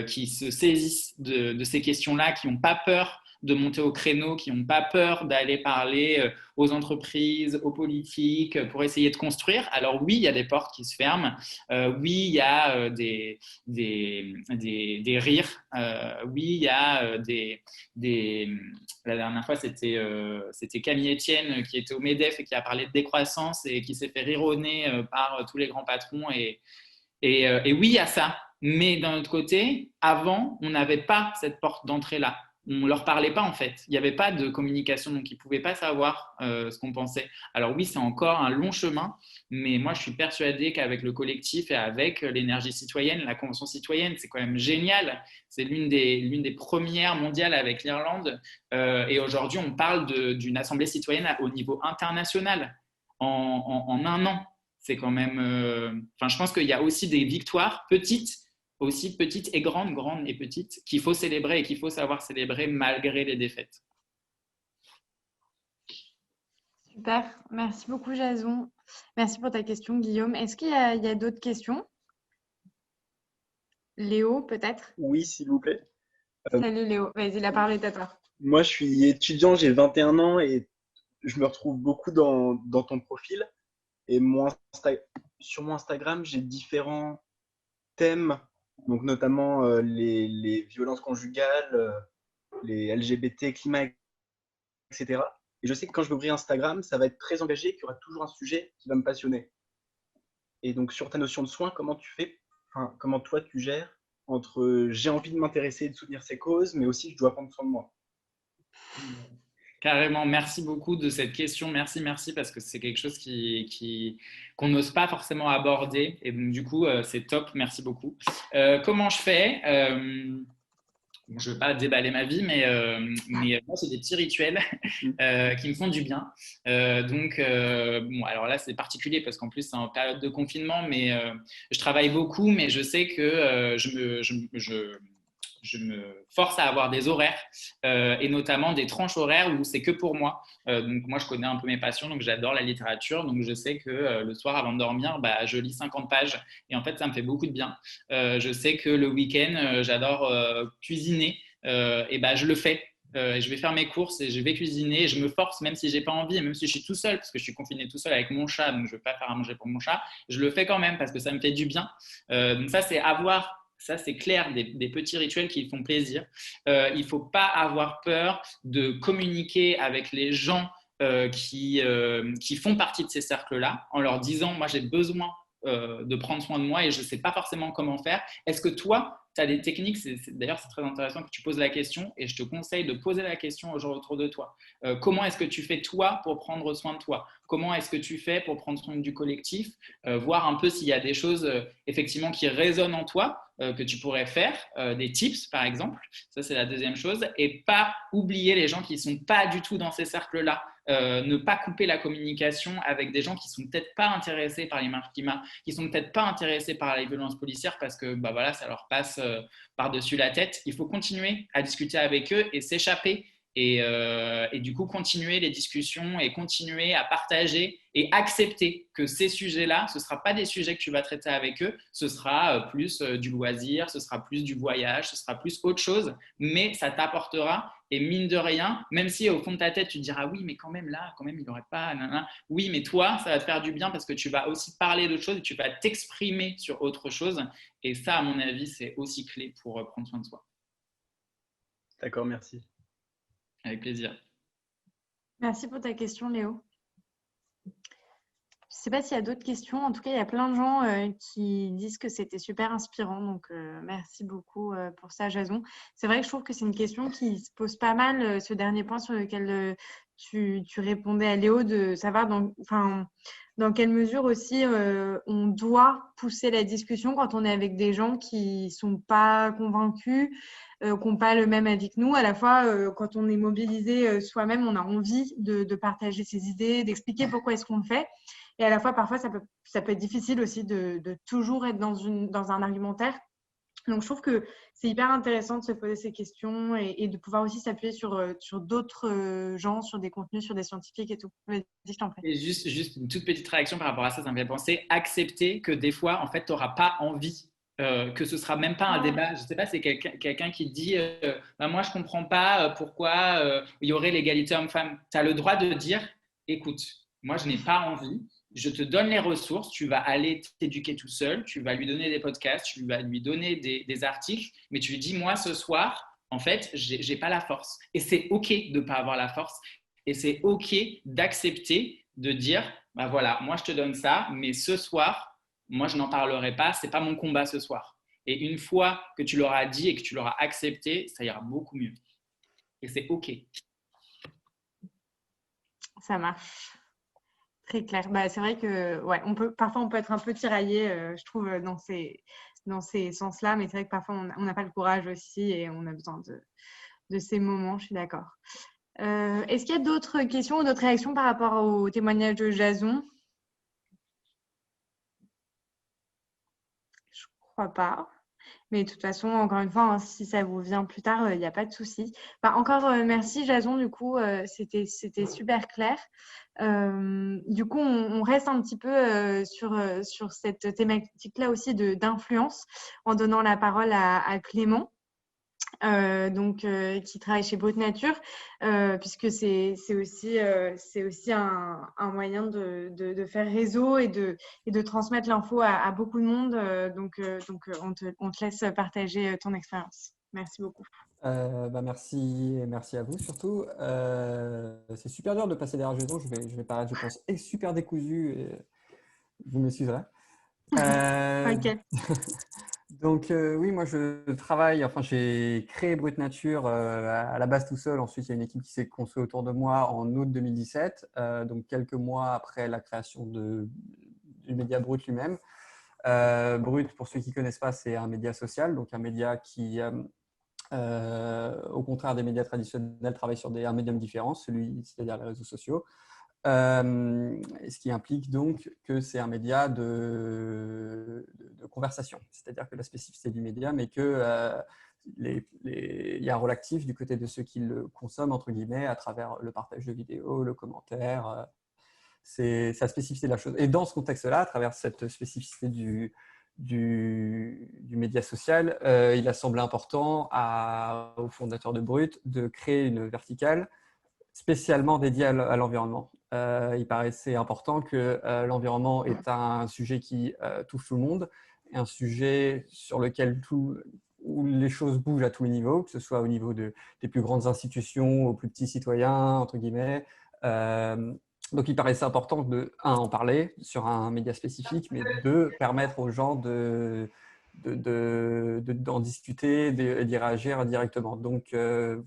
qui se saisissent de ces questions-là, qui n'ont pas peur de monter au créneau, qui n'ont pas peur d'aller parler aux entreprises, aux politiques, pour essayer de construire. Alors oui, il y a des portes qui se ferment. Oui, il y a des rires. Oui, il y a La dernière fois, c'était Camille Etienne qui était au MEDEF et qui a parlé de décroissance et qui s'est fait rire au nez par tous les grands patrons. Et oui, il y a ça. Mais d'un autre côté, avant, on n'avait pas cette porte d'entrée-là. On ne leur parlait pas en fait. Il n'y avait pas de communication, donc ils ne pouvaient pas savoir ce qu'on pensait. Alors oui, c'est encore un long chemin, mais moi je suis persuadée qu'avec le collectif et avec l'énergie citoyenne, la Convention citoyenne, c'est quand même génial. C'est l'une des premières mondiales avec l'Irlande. Et aujourd'hui, on parle d'une assemblée citoyenne au niveau international en un an. C'est quand même… je pense qu'il y a aussi des victoires petites et grandes et petites, qu'il faut célébrer et qu'il faut savoir célébrer malgré les défaites. Super, merci beaucoup Jason. Merci pour ta question Guillaume. Est-ce qu'il y a d'autres questions? Léo peut-être? Oui, s'il vous plaît. Salut Léo, vas-y, la parole est à toi. Moi, je suis étudiant, j'ai 21 ans et je me retrouve beaucoup dans ton profil. Et sur mon Instagram, j'ai différents thèmes, donc notamment les violences conjugales, les LGBT, climat, etc. Et je sais que quand je vais ouvrir Instagram, ça va être très engagé, qu'il y aura toujours un sujet qui va me passionner. Et donc, sur ta notion de soin, comment tu fais, comment toi tu gères entre j'ai envie de m'intéresser et de soutenir ces causes, mais aussi je dois prendre soin de moi? Carrément, merci beaucoup de cette question. Merci, parce que c'est quelque chose qu'on n'ose pas forcément aborder. Et donc, du coup, c'est top. Merci beaucoup. Comment je fais je ne veux pas déballer ma vie, mais moi, c'est des petits rituels qui me font du bien. Bon, alors là, c'est particulier parce qu'en plus, c'est en période de confinement, mais je travaille beaucoup, mais je sais que je me force à avoir des horaires et notamment des tranches horaires où c'est que pour moi. Donc moi, je connais un peu mes passions, donc j'adore la littérature. Donc je sais que le soir, avant de dormir, je lis 50 pages et en fait, ça me fait beaucoup de bien. Je sais que le week-end, j'adore cuisiner et je le fais. Je vais faire mes courses et je vais cuisiner. Et je me force, même si j'ai pas envie, et même si je suis tout seul, parce que je suis confiné tout seul avec mon chat, donc je ne veux pas faire à manger pour mon chat. Je le fais quand même parce que ça me fait du bien. Donc ça, c'est clair, des petits rituels qui font plaisir. Il ne faut pas avoir peur de communiquer avec les gens qui font partie de ces cercles-là en leur disant « moi, j'ai besoin de prendre soin de moi et je ne sais pas forcément comment faire ». Est-ce que toi, tu as des techniques? D'ailleurs, c'est très intéressant que tu poses la question et je te conseille de poser la question aux gens autour de toi. Comment est-ce que tu fais toi pour prendre soin de toi? Comment est-ce que tu fais pour prendre soin du collectif? Voir un peu s'il y a des choses effectivement qui résonnent en toi que tu pourrais faire, des tips par exemple. Ça, c'est la deuxième chose. Et pas oublier les gens qui ne sont pas du tout dans ces cercles-là. Ne pas couper la communication avec des gens qui ne sont peut-être pas intéressés par les marques climat, qui ne sont peut-être pas intéressés par les violences policières parce que voilà, ça leur passe par-dessus la tête. Il faut continuer à discuter avec eux et s'échapper et du coup continuer les discussions et continuer à partager et accepter que ces sujets-là, ce ne sera pas des sujets que tu vas traiter avec eux, ce sera plus du loisir, ce sera plus du voyage, ce sera plus autre chose, mais ça t'apportera. Et mine de rien, même si au fond de ta tête, tu te diras oui, mais quand même là, quand même, il n'aurait pas. Nanana. Oui, mais toi, ça va te faire du bien parce que tu vas aussi parler d'autre chose et tu vas t'exprimer sur autre chose. Et ça, à mon avis, c'est aussi clé pour prendre soin de soi. D'accord, merci. Avec plaisir. Merci pour ta question, Léo. Je ne sais pas s'il y a d'autres questions. En tout cas, il y a plein de gens qui disent que c'était super inspirant. Donc, merci beaucoup pour ça, Jason. C'est vrai que je trouve que c'est une question qui se pose pas mal, ce dernier point sur lequel tu répondais à Léo, de savoir dans quelle mesure aussi on doit pousser la discussion quand on est avec des gens qui ne sont pas convaincus, qui n'ont pas le même avis que nous. À la fois, quand on est mobilisé soi-même, on a envie de partager ses idées, d'expliquer pourquoi est-ce qu'on le fait. Et à la fois, parfois, ça peut être difficile aussi de toujours être dans un argumentaire. Donc, je trouve que c'est hyper intéressant de se poser ces questions et de pouvoir aussi s'appuyer sur d'autres gens, sur des contenus, sur des scientifiques et tout. Vas-y, je t'en prie. Et juste une toute petite réaction par rapport à ça me fait penser, accepter que des fois, en fait, tu n'auras pas envie. Que ce ne sera même pas un débat. Je ne sais pas, c'est quelqu'un qui dit moi, je ne comprends pas pourquoi il y aurait l'égalité homme-femme. Tu as le droit de dire écoute, moi, je n'ai pas envie. Je te donne les ressources, tu vas aller t'éduquer tout seul, tu vas lui donner des podcasts, tu vas lui donner des articles, mais tu lui dis, moi, ce soir, en fait, j'ai pas la force. Et c'est OK de ne pas avoir la force. Et c'est OK d'accepter, de dire, voilà, moi, je te donne ça, mais ce soir, moi, je n'en parlerai pas, c'est pas mon combat ce soir. Et une fois que tu l'auras dit et que tu l'auras accepté, ça ira beaucoup mieux. Et c'est OK. Ça marche. Très clair. C'est vrai que parfois on peut être un peu tiraillé, je trouve, dans ces sens-là, mais c'est vrai que parfois on n'a pas le courage aussi et on a besoin de ces moments, je suis d'accord. Est-ce qu'il y a d'autres questions ou d'autres réactions par rapport au témoignage de Jason? Je ne crois pas. Mais de toute façon, encore une fois, si ça vous vient plus tard, il n'y a pas de souci. Encore merci, Jason. Du coup, c'était super clair. Du coup, on reste un petit peu sur cette thématique-là aussi d'influence en donnant la parole à Clément. qui travaille chez Brut Nature, puisque c'est aussi un moyen de faire réseau et de transmettre l'info à beaucoup de monde. On te laisse partager ton expérience. Merci beaucoup. Merci à vous surtout. C'est super dur de passer derrière Jason. Je vais paraître, je pense, super décousu. Et vous m'excuserez. T'inquiète. Donc oui, moi je travaille, enfin j'ai créé Brut Nature à la base tout seul. Ensuite, il y a une équipe qui s'est construite autour de moi en août 2017, donc quelques mois après la création du média Brut lui-même. Brut, pour ceux qui ne connaissent pas, c'est un média social, donc un média qui, au contraire des médias traditionnels, travaille sur un médium différent, c'est-à-dire les réseaux sociaux. Ce qui implique donc que c'est un média de conversation, c'est-à-dire que la spécificité du média, mais que il y a un rôle actif du côté de ceux qui le consomment, entre guillemets, à travers le partage de vidéos, le commentaire. C'est la spécificité de la chose. Et dans ce contexte-là, à travers cette spécificité du média social, il a semblé important au fondateur de Brut de créer une verticale spécialement dédiée à l'environnement. Il paraissait important que l'environnement est un sujet qui touche tout le monde, et un sujet sur lequel où les choses bougent à tous les niveaux, que ce soit au niveau des plus grandes institutions, aux plus petits citoyens, entre guillemets. Donc, il paraissait important en parler sur un média spécifique, mais de permettre aux gens d'en discuter et d'y réagir directement. Donc,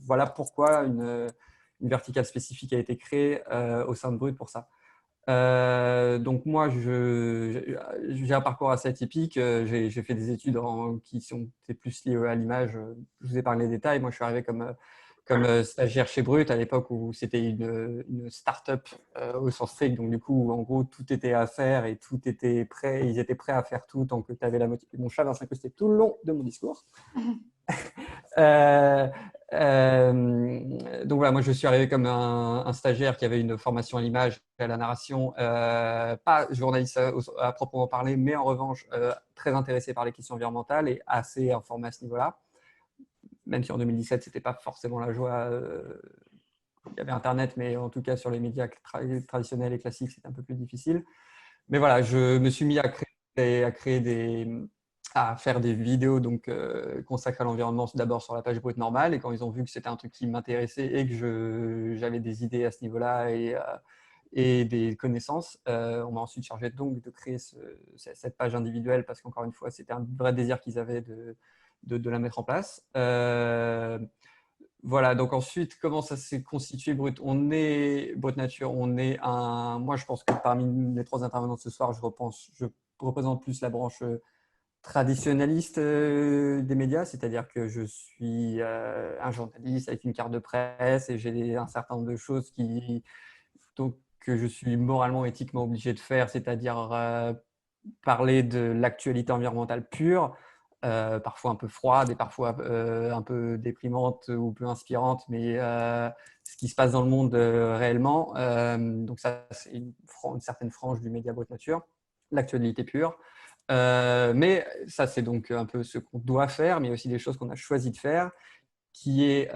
voilà pourquoi une verticale spécifique a été créée au sein de Brut pour ça. Donc moi, j'ai un parcours assez atypique. J'ai fait des études qui sont plus liées à l'image. Je vous ai parlé des détails. Moi, je suis arrivé comme stagiaire chez Brut à l'époque où c'était une start-up au sens strict. Donc du coup, en gros, tout était à faire et tout était prêt. Ils étaient prêts à faire tout tant que tu avais la motivation. Mon chat va s'incruster tout le long de mon discours. Donc voilà, moi je suis arrivé comme un stagiaire qui avait une formation à l'image et à la narration, pas journaliste à proprement parler, mais en revanche très intéressé par les questions environnementales et assez informé à ce niveau-là. Même si en 2017, ce n'était pas forcément la joie. Il y avait Internet, mais en tout cas sur les médias traditionnels et classiques, c'était un peu plus difficile. Mais voilà, je me suis mis à faire des vidéos donc, consacrées à l'environnement, d'abord sur la page Brut normale. Et quand ils ont vu que c'était un truc qui m'intéressait et que j'avais des idées à ce niveau-là et des connaissances, on m'a ensuite chargé donc de créer cette page individuelle parce qu'encore une fois, c'était un vrai désir qu'ils avaient de la mettre en place. Voilà, donc ensuite, comment ça s'est constitué Brut Brut Nature, moi je pense que parmi les trois intervenants de ce soir, je représente plus la branche traditionnaliste des médias, c'est-à-dire que je suis un journaliste avec une carte de presse et j'ai un certain nombre de choses que je suis moralement, éthiquement obligé de faire, c'est-à-dire parler de l'actualité environnementale pure, parfois un peu froide et parfois un peu déprimante ou peu inspirante, mais ce qui se passe dans le monde réellement. Donc ça, c'est une certaine frange du média Brut Nature, l'actualité pure. Mais ça, c'est donc un peu ce qu'on doit faire, mais il y a aussi des choses qu'on a choisi de faire, qui est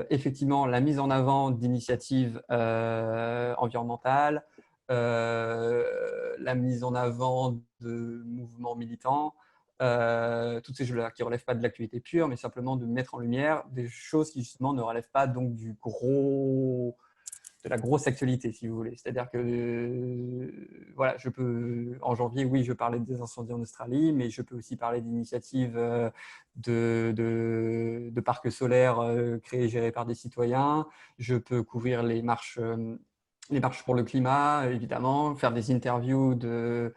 effectivement la mise en avant d'initiatives environnementales, la mise en avant de mouvements militants, toutes ces choses-là qui ne relèvent pas de l'actualité pure, mais simplement de mettre en lumière des choses qui justement ne relèvent pas donc de la grosse actualité, si vous voulez. C'est-à-dire que, voilà, en janvier, oui, je parlais des incendies en Australie, mais je peux aussi parler d'initiatives de parcs solaires créés et gérés par des citoyens. Je peux couvrir les marches pour le climat, évidemment, faire des interviews de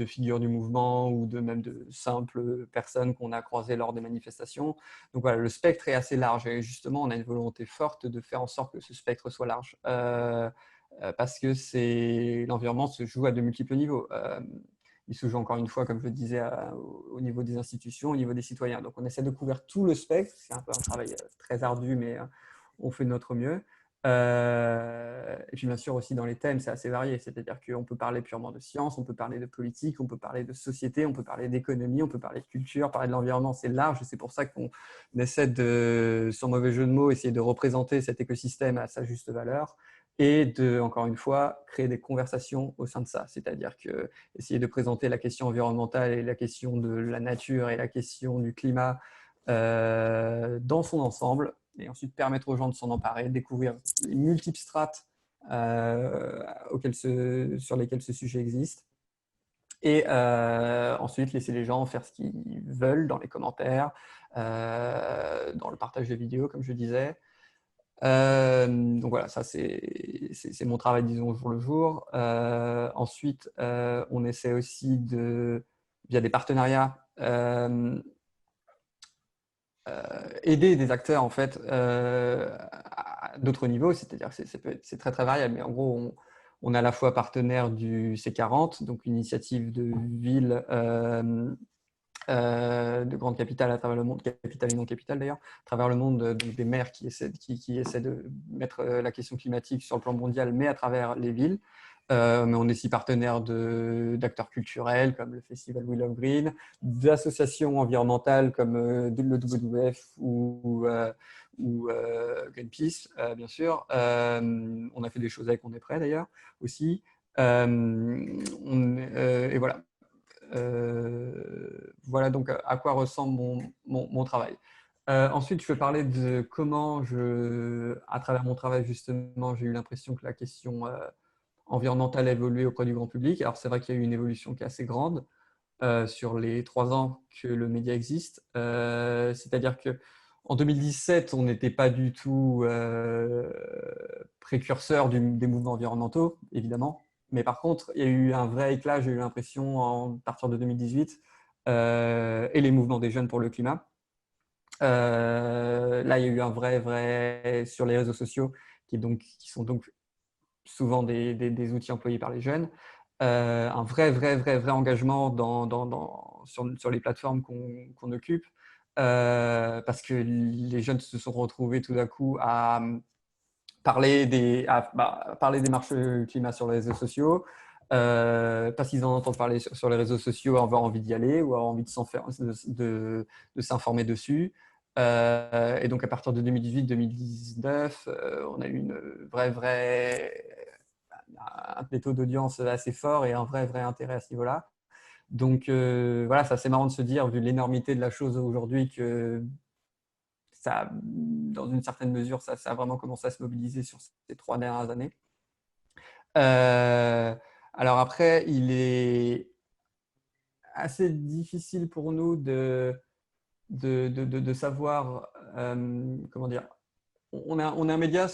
figures du mouvement ou même de simples personnes qu'on a croisées lors des manifestations. Donc voilà, le spectre est assez large et justement, on a une volonté forte de faire en sorte que ce spectre soit large parce que l'environnement se joue à de multiples niveaux. Il se joue encore une fois, comme je le disais, au niveau des institutions, au niveau des citoyens. Donc on essaie de couvrir tout le spectre. C'est un peu un travail très ardu, mais on fait de notre mieux. Et puis bien sûr aussi dans les thèmes, c'est assez varié, c'est-à-dire qu'on peut parler purement de science, on peut parler de politique, on peut parler de société, on peut parler d'économie, on peut parler de culture, parler de l'environnement, c'est large, c'est pour ça qu'on essaie de, sans mauvais jeu de mots, essayer de représenter cet écosystème à sa juste valeur et de, encore une fois, créer des conversations au sein de ça, c'est-à-dire que essayer de présenter la question environnementale et la question de la nature et la question du climat dans son ensemble, et ensuite permettre aux gens de s'en emparer, de découvrir les multiples strates sur lesquelles ce sujet existe, et ensuite laisser les gens faire ce qu'ils veulent dans les commentaires, dans le partage de vidéos, comme je disais. Donc voilà, ça c'est mon travail, disons, au jour le jour. Ensuite, on essaie aussi via des partenariats, aider des acteurs en fait à d'autres niveaux, c'est-à-dire que c'est très très variable, mais en gros on est à la fois partenaire du C40, donc une initiative de ville de grandes capitales à travers le monde, capitales et non capitales d'ailleurs, à travers le monde, donc des maires qui essaient de mettre la question climatique sur le plan mondial, mais à travers les villes. Mais on est aussi partenaire d'acteurs culturels comme le Festival We Love Green, d'associations environnementales comme le WWF ou Greenpeace, bien sûr. On a fait des choses avec On est prêt d'ailleurs aussi. Et voilà. Voilà donc à quoi ressemble mon travail. Ensuite, je vais parler de comment à travers mon travail justement, j'ai eu l'impression que la question environnementale a évolué auprès du grand public. Alors c'est vrai qu'il y a eu une évolution qui est assez grande sur les 3 ans que le média existe. C'est-à-dire qu'en 2017, on n'était pas du tout précurseur des mouvements environnementaux, évidemment. Mais par contre, il y a eu un vrai éclat, j'ai eu l'impression, à partir de 2018, et les mouvements des jeunes pour le climat. Là, il y a eu un vrai sur les réseaux sociaux, qui sont donc souvent des outils employés par les jeunes. Un vrai engagement sur les plateformes qu'on occupe, parce que les jeunes se sont retrouvés tout d'un coup à parler des marches climat sur les réseaux sociaux, parce qu'ils en entendent parler sur les réseaux sociaux, avoir envie d'y aller ou avoir envie de s'informer dessus. Et donc à partir de 2018-2019, on a eu une un plateau d'audience assez fort et un vrai intérêt à ce niveau-là. Donc voilà, c'est assez marrant de se dire, vu l'énormité de la chose aujourd'hui, que ça, dans une certaine mesure, ça a vraiment commencé à se mobiliser sur ces 3 dernières années. Alors après, il est assez difficile pour nous de savoir, comment dire, on a un média,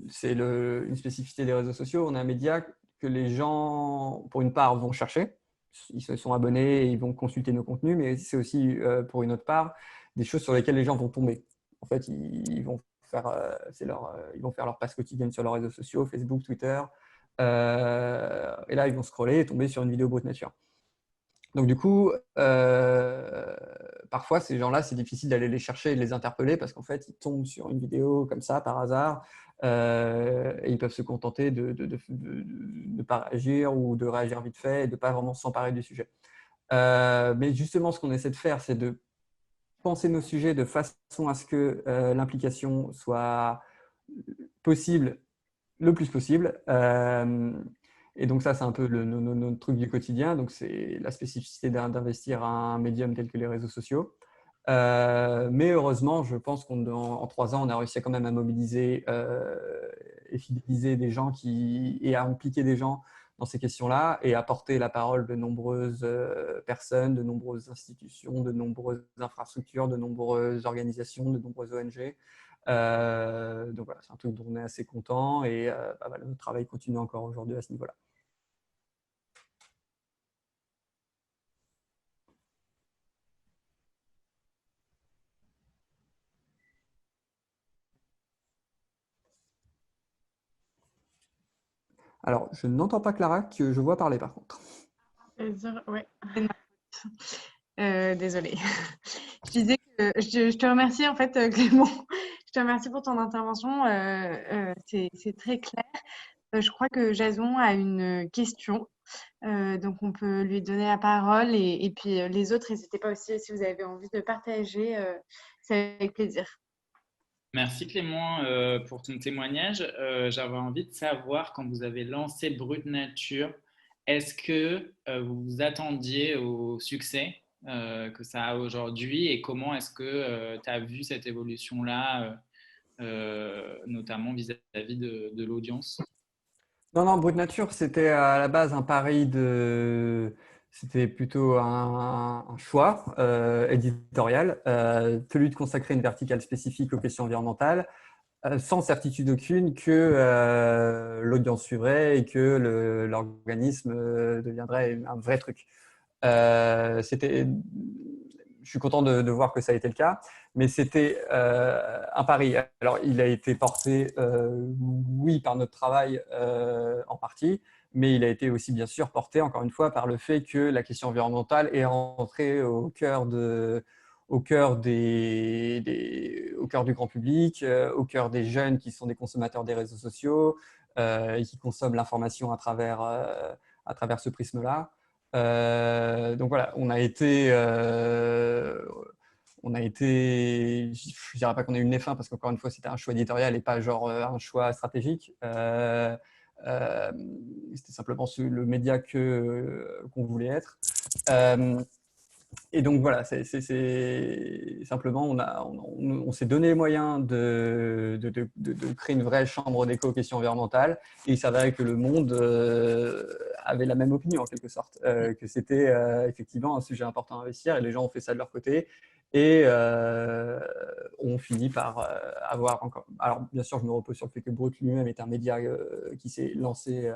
c'est une spécificité des réseaux sociaux, on a un média que les gens, pour une part, vont chercher, ils se sont abonnés et ils vont consulter nos contenus, mais c'est aussi, pour une autre part, des choses sur lesquelles les gens vont tomber. En fait, ils vont faire, ils vont faire leur passe quotidienne sur leurs réseaux sociaux, Facebook, Twitter, et là, ils vont scroller et tomber sur une vidéo brute nature. Donc du coup, parfois, ces gens-là, c'est difficile d'aller les chercher et de les interpeller parce qu'en fait, ils tombent sur une vidéo comme ça, par hasard, et ils peuvent se contenter de ne pas réagir ou de réagir vite fait et de ne pas vraiment s'emparer du sujet. Mais justement, ce qu'on essaie de faire, c'est de penser nos sujets de façon à ce que l'implication soit possible le plus possible. Et donc ça, c'est un peu notre truc du quotidien. Donc c'est la spécificité d'investir à un médium tel que les réseaux sociaux. Mais heureusement, je pense qu'en 3 ans, on a réussi quand même à mobiliser et fidéliser des gens et à impliquer des gens dans ces questions-là et à porter la parole de nombreuses personnes, de nombreuses institutions, de nombreuses infrastructures, de nombreuses organisations, de nombreuses ONG. Donc voilà, c'est un truc dont on est assez content et voilà, notre travail continue encore aujourd'hui à ce niveau-là. Alors, je n'entends pas Clara, que je vois parler par contre. Ouais. Désolée. Je disais que je te remercie en fait, Clément. Je te remercie pour ton intervention. C'est très clair. Je crois que Jason a une question. Donc, on peut lui donner la parole. Et puis, les autres, n'hésitez pas aussi si vous avez envie de partager. C'est avec plaisir. Merci Clément pour ton témoignage. J'avais envie de savoir, quand vous avez lancé Brut Nature, est-ce que vous vous attendiez au succès que ça a aujourd'hui et comment est-ce que tu as vu cette évolution-là, notamment vis-à-vis de l'audience? Non, Brut Nature, c'était à la base un pari C'était plutôt un choix éditorial, celui de consacrer une verticale spécifique aux questions environnementales, sans certitude aucune que l'audience suivrait et que l'organisme deviendrait un vrai truc. Je suis content de voir que ça a été le cas, mais c'était un pari. Alors, il a été porté, oui, par notre travail en partie, mais il a été aussi, bien sûr, porté, encore une fois, par le fait que la question environnementale est rentrée au cœur du grand public, au cœur des jeunes qui sont des consommateurs des réseaux sociaux et qui consomment l'information à travers ce prisme-là. Donc voilà, on a été, je dirais pas qu'on a eu le nez fin parce qu'encore une fois, c'était un choix éditorial et pas genre un choix stratégique. C'était simplement le média qu'on voulait être. Et donc voilà, c'est simplement, on s'est donné les moyens de créer une vraie chambre d'écho aux questions environnementales et il s'avérait que le monde avait la même opinion en quelque sorte, que c'était effectivement un sujet important à investir et les gens ont fait ça de leur côté et on finit par avoir encore… Alors bien sûr, je me repose sur le fait que Brut lui-même est un média qui s'est lancé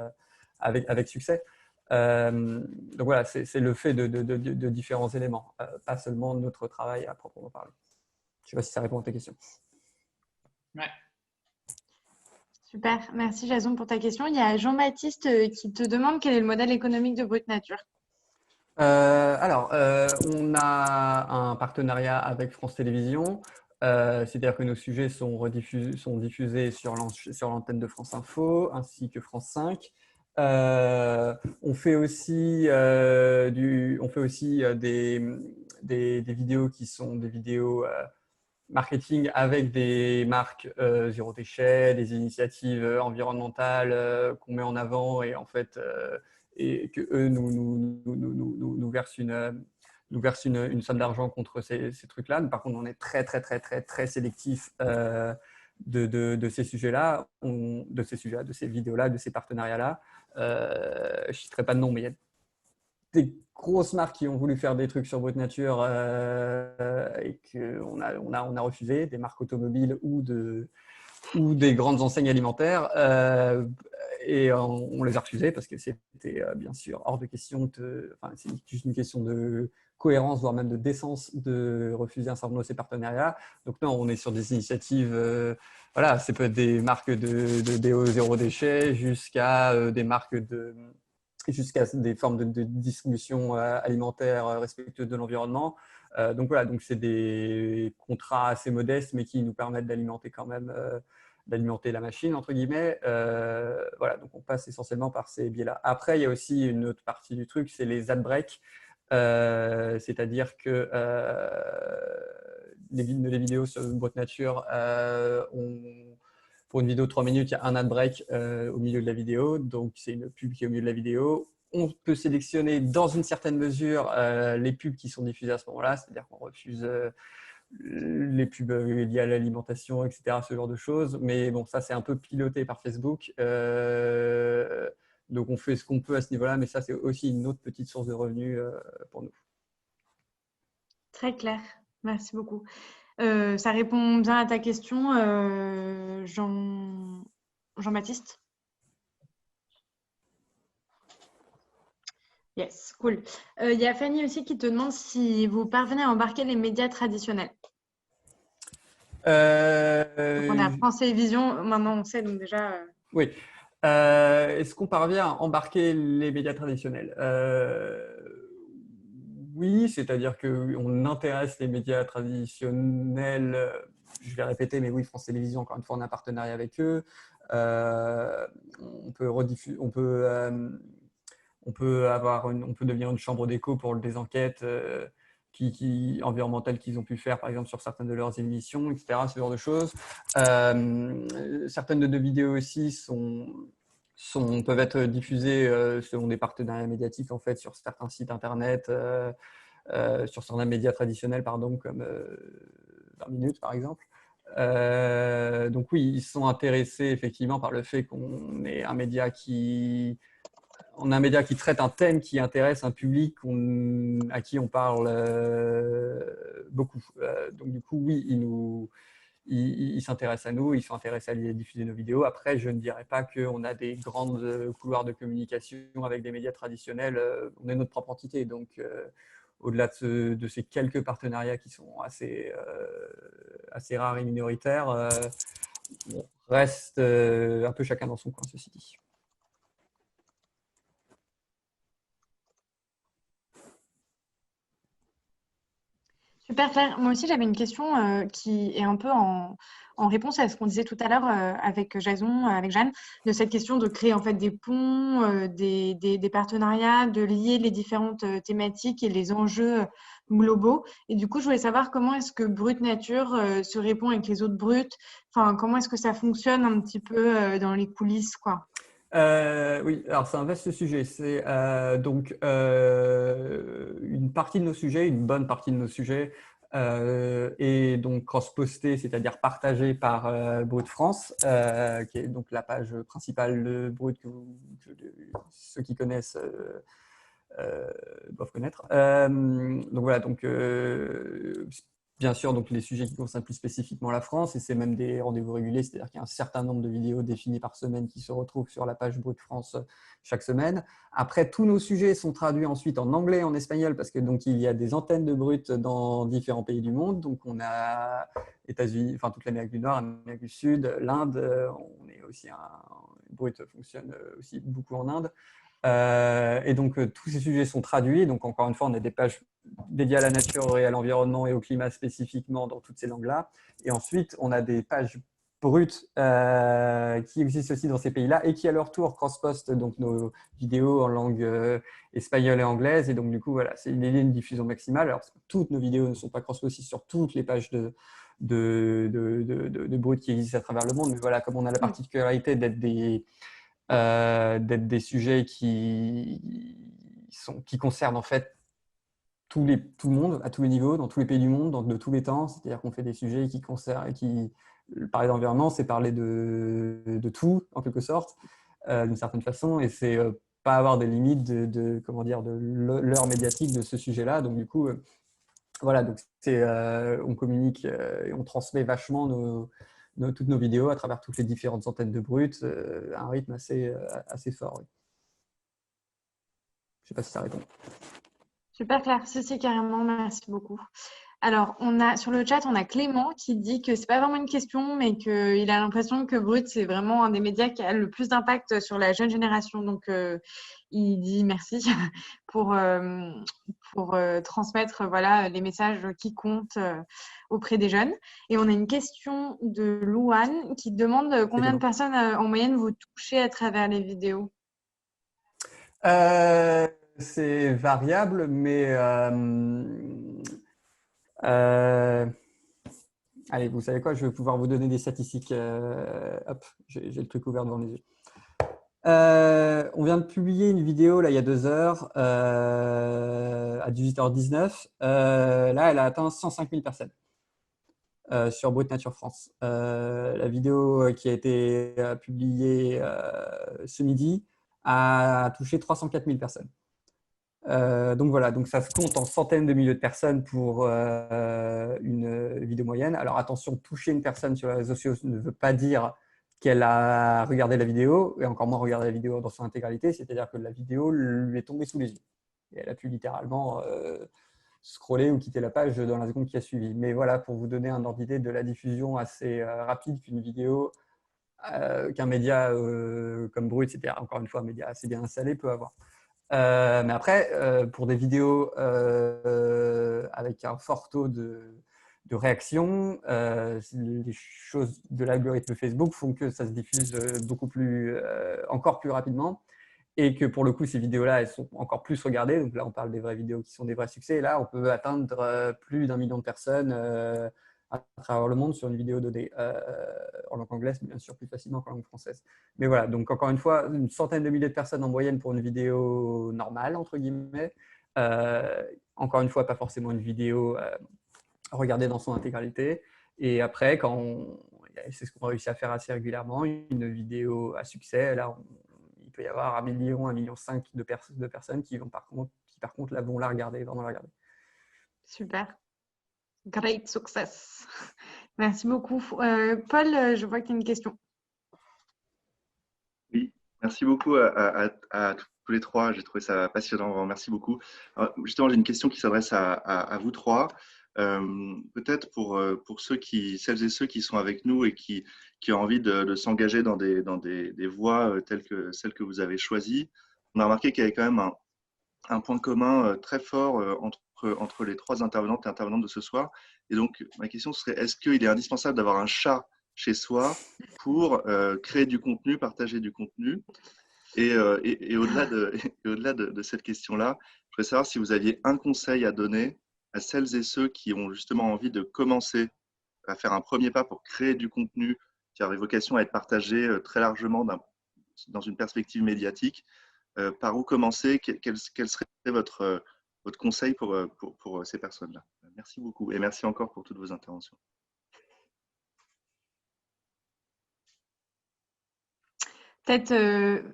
avec succès. Donc voilà, c'est le fait de différents éléments, pas seulement notre travail à proprement parler. Je ne sais pas si ça répond à ta question. Ouais. Super, merci Jason pour ta question. Il y a Jean-Baptiste qui te demande quel est le modèle économique de Brut Nature. On a un partenariat avec France Télévisions, c'est-à-dire que nos sujets sont diffusés sur l'antenne de France Info ainsi que France 5. On fait aussi, des vidéos qui sont des vidéos marketing avec des marques zéro déchet, des initiatives environnementales qu'on met en avant et en fait et que eux nous versent une somme d'argent contre ces trucs-là. Par contre, on est très sélectif de ces sujets-là, de ces vidéos-là, de ces partenariats-là. Je ne citerai pas de nom, mais il y a des grosses marques qui ont voulu faire des trucs sur Brut Nature et qu'on a refusé, des marques automobiles ou des grandes enseignes alimentaires. Et on les a refusés parce que c'était bien sûr hors de question. C'est juste une question de cohérence, voire même de décence de refuser un certain nombre de ces partenariats. Donc non, on est sur des initiatives, voilà, ça peut être des marques de déo zéro déchet jusqu'à des marques jusqu'à des formes de distribution alimentaire respectueuse de l'environnement. Donc voilà, donc c'est des contrats assez modestes, mais qui nous permettent d'alimenter quand même d'alimenter la machine, entre guillemets. Voilà, donc on passe essentiellement par ces biais-là. Après, il y a aussi une autre partie du truc, c'est les ad breaks. C'est-à-dire que les vidéos sur Brut Nature, pour une vidéo de 3 minutes, il y a un ad break au milieu de la vidéo. Donc, c'est une pub qui est au milieu de la vidéo. On peut sélectionner dans une certaine mesure les pubs qui sont diffusées à ce moment-là. C'est-à-dire qu'on refuse les pubs liées à l'alimentation, etc., ce genre de choses. Mais bon, ça, c'est un peu piloté par Facebook. Donc, on fait ce qu'on peut à ce niveau-là. Mais ça, c'est aussi une autre petite source de revenus pour nous. Très clair. Merci beaucoup. Ça répond bien à ta question, Jean-Baptiste. Yes, cool. Il y a Fanny aussi qui te demande si vous parvenez à embarquer les médias traditionnels. Donc on a France Télévisions, maintenant on sait, donc déjà… Oui. Est-ce qu'on parvient à embarquer les médias traditionnels ? Oui, c'est-à-dire qu'on intéresse les médias traditionnels je vais répéter, mais oui, France Télévisions, encore une fois, on a un partenariat avec eux. On peut on peut devenir une chambre d'écho pour des enquêtes environnementales qu'ils ont pu faire, par exemple, sur certaines de leurs émissions, etc., ce genre de choses. Certaines de nos vidéos aussi peuvent être diffusées selon des partenariats médiatiques, en fait, sur certains sites internet, sur certains médias traditionnels, pardon, comme 20 minutes, par exemple. Donc oui, ils sont intéressés effectivement par le fait qu'on ait un média qui traite un thème qui intéresse un public à qui on parle beaucoup. Donc du coup, oui, ils s'intéressent à nous, ils sont intéressés à diffuser nos vidéos. Après, je ne dirais pas qu'on a des grandes couloirs de communication avec des médias traditionnels. On est notre propre entité. Donc, au-delà de ces quelques partenariats qui sont assez rares et minoritaires, on reste un peu chacun dans son coin, ceci dit. Super clair. Moi aussi, j'avais une question qui est un peu en réponse à ce qu'on disait tout à l'heure avec Jason, avec Jeanne, de cette question de créer en fait des ponts, des partenariats, de lier les différentes thématiques et les enjeux globaux. Et du coup, je voulais savoir comment est-ce que Brut Nature se répond avec les autres Bruts. Enfin, comment est-ce que ça fonctionne un petit peu dans les coulisses, quoi. Oui, alors c'est un vaste sujet. C'est donc une partie de nos sujets, une bonne partie de nos sujets, est donc cross-posté, c'est-à-dire partagé par Brut France, qui est donc la page principale de Brut que ceux qui connaissent doivent connaître. Donc voilà, donc bien sûr, donc les sujets qui concernent plus spécifiquement la France, et c'est même des rendez-vous réguliers, c'est-à-dire qu'il y a un certain nombre de vidéos définies par semaine qui se retrouvent sur la page Brut France chaque semaine. Après, tous nos sujets sont traduits ensuite en anglais et en espagnol, parce que donc il y a des antennes de Brut dans différents pays du monde. Donc on a États-Unis, enfin toute l'Amérique du Nord, l'Amérique du Sud, l'Inde. On est aussi Brut fonctionne aussi beaucoup en Inde. Et donc, tous ces sujets sont traduits. Donc, encore une fois, on a des pages dédiées à la nature et à l'environnement et au climat spécifiquement dans toutes ces langues-là. Et ensuite, on a des pages brutes qui existent aussi dans ces pays-là et qui, à leur tour, cross-postent donc nos vidéos en langue espagnole et anglaise. Et donc, du coup, voilà, c'est une diffusion maximale. Alors, toutes nos vidéos ne sont pas cross-postées sur toutes les pages de brut qui existent à travers le monde. Mais voilà, comme on a la particularité d'être des sujets qui concernent en fait tout le monde, à tous les niveaux, dans tous les pays du monde, de tous les temps. C'est-à-dire qu'on fait des sujets qui concernent, parler d'environnement, c'est parler de tout, en quelque sorte, d'une certaine façon, et c'est pas avoir des limites de l'heure médiatique de ce sujet-là. Donc du coup, voilà, donc on communique et on transmet vachement toutes nos vidéos à travers toutes les différentes antennes de Brut à un rythme assez fort. Oui. Je ne sais pas si ça répond. Super clair, si, carrément, merci beaucoup. Alors, sur le chat, on a Clément qui dit que c'est pas vraiment une question, mais qu'il a l'impression que Brut, c'est vraiment un des médias qui a le plus d'impact sur la jeune génération. Donc, il dit merci pour transmettre les messages qui comptent auprès des jeunes. Et on a une question de Louane qui demande combien de personnes en moyenne vous touchez à travers les vidéos. C'est variable, mais allez, vous savez quoi, je vais pouvoir vous donner des statistiques. Hop, j'ai le truc ouvert devant les yeux. On vient de publier une vidéo là, il y a 2 heures à 18h19. Là, elle a atteint 105 000 personnes sur Brut Nature France. La vidéo qui a été publiée ce midi a touché 304 000 personnes. Donc voilà, donc ça se compte en centaines de milliers de personnes pour une vidéo moyenne. Alors attention, toucher une personne sur les réseaux sociaux ne veut pas dire qu'elle a regardé la vidéo, et encore moins regarder la vidéo dans son intégralité, c'est-à-dire que la vidéo lui est tombée sous les yeux. Et elle a pu littéralement scroller ou quitter la page dans la seconde qui a suivi. Mais voilà, pour vous donner un ordre d'idée de la diffusion assez rapide qu'une vidéo, qu'un média comme Brut, c'est-à-dire encore une fois un média assez bien installé, peut avoir. Mais après, pour des vidéos avec un fort taux de réaction. Les choses de l'algorithme Facebook font que ça se diffuse encore plus rapidement. Et que pour le coup, ces vidéos-là, elles sont encore plus regardées. Donc là, on parle des vraies vidéos qui sont des vrais succès. Et là, on peut atteindre plus d'1 million de personnes à travers le monde sur une vidéo donnée. En langue anglaise, bien sûr, plus facilement qu'en langue française. Mais voilà, donc encore une fois, une centaine de milliers de personnes en moyenne pour une vidéo normale, entre guillemets. Encore une fois, pas forcément une vidéo regardée dans son intégralité. Et après, c'est ce qu'on réussit à faire assez régulièrement, une vidéo à succès, là, il peut y avoir 1 million, 1,5 million de personnes qui par contre là, vont la regarder, vraiment la regarder. Super. Great success. Merci beaucoup. Paul, je vois que tu as une question. Oui, merci beaucoup à tous les trois. J'ai trouvé ça passionnant. Merci beaucoup. Alors, justement, j'ai une question qui s'adresse à vous trois. Peut-être pour celles et ceux qui sont avec nous et qui ont envie de s'engager dans des voies telles que celles que vous avez choisies. On a remarqué qu'il y avait quand même un point commun très fort entre les trois intervenantes et intervenantes de ce soir. Et donc, ma question serait, est-ce qu'il est indispensable d'avoir un chat chez soi pour créer du contenu, partager du contenu? Et au-delà de cette question-là, je voudrais savoir si vous aviez un conseil à donner à celles et ceux qui ont justement envie de commencer à faire un premier pas pour créer du contenu qui aurait vocation à être partagé très largement dans une perspective médiatique. Par où commencer? Quel serait votre conseil pour ces personnes-là? Merci beaucoup et merci encore pour toutes vos interventions. Peut-être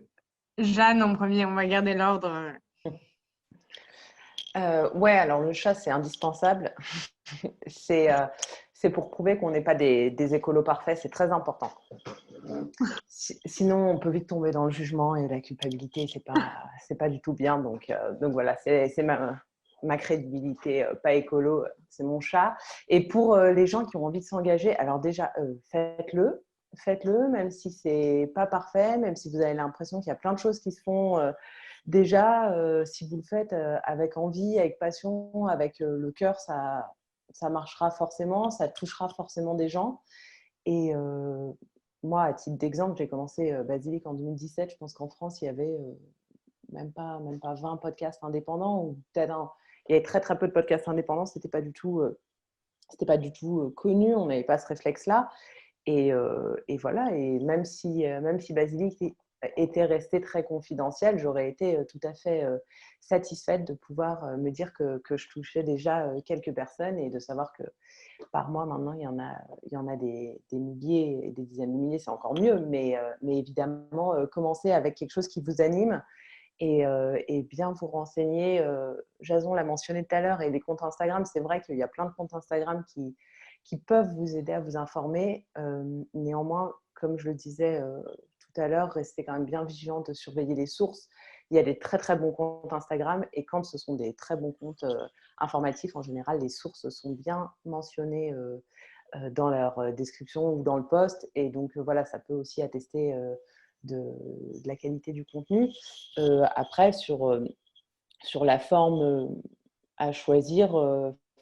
Jeanne en premier, on va garder l'ordre. Ouais, alors le chat, c'est indispensable. C'est pour prouver qu'on n'est pas des écolos parfaits, c'est très important. Sinon, on peut vite tomber dans le jugement et la culpabilité, c'est pas du tout bien. Donc voilà, c'est ma crédibilité, pas écolo, c'est mon chat. Et pour les gens qui ont envie de s'engager, alors déjà, faites-le, même si c'est pas parfait, même si vous avez l'impression qu'il y a plein de choses qui se font. Déjà, si vous le faites avec envie, avec passion, avec le cœur, ça marchera forcément, ça touchera forcément des gens. Et moi, à titre d'exemple, j'ai commencé Basilic en 2017. Je pense qu'en France, il y avait même pas 20 podcasts indépendants. Ou peut-être il y avait très, très peu de podcasts indépendants. C'était pas du tout connu. On n'avait pas ce réflexe-là. Et voilà. Et même si Basilic était resté très confidentiel, j'aurais été tout à fait satisfaite de pouvoir me dire que je touchais déjà quelques personnes et de savoir que par mois maintenant il y en a des milliers et des dizaines de milliers, c'est encore mieux, mais évidemment commencer avec quelque chose qui vous anime et bien vous renseigner. Jason l'a mentionné tout à l'heure, et les comptes Instagram, c'est vrai qu'il y a plein de comptes Instagram qui peuvent vous aider à vous informer. Néanmoins, comme je le disais tout à l'heure, restez quand même bien vigilant de surveiller les sources. Il y a des très très bons comptes Instagram, et quand ce sont des très bons comptes informatifs, en général, les sources sont bien mentionnées dans leur description ou dans le post, et donc voilà, ça peut aussi attester de la qualité du contenu. Après, sur la forme à choisir,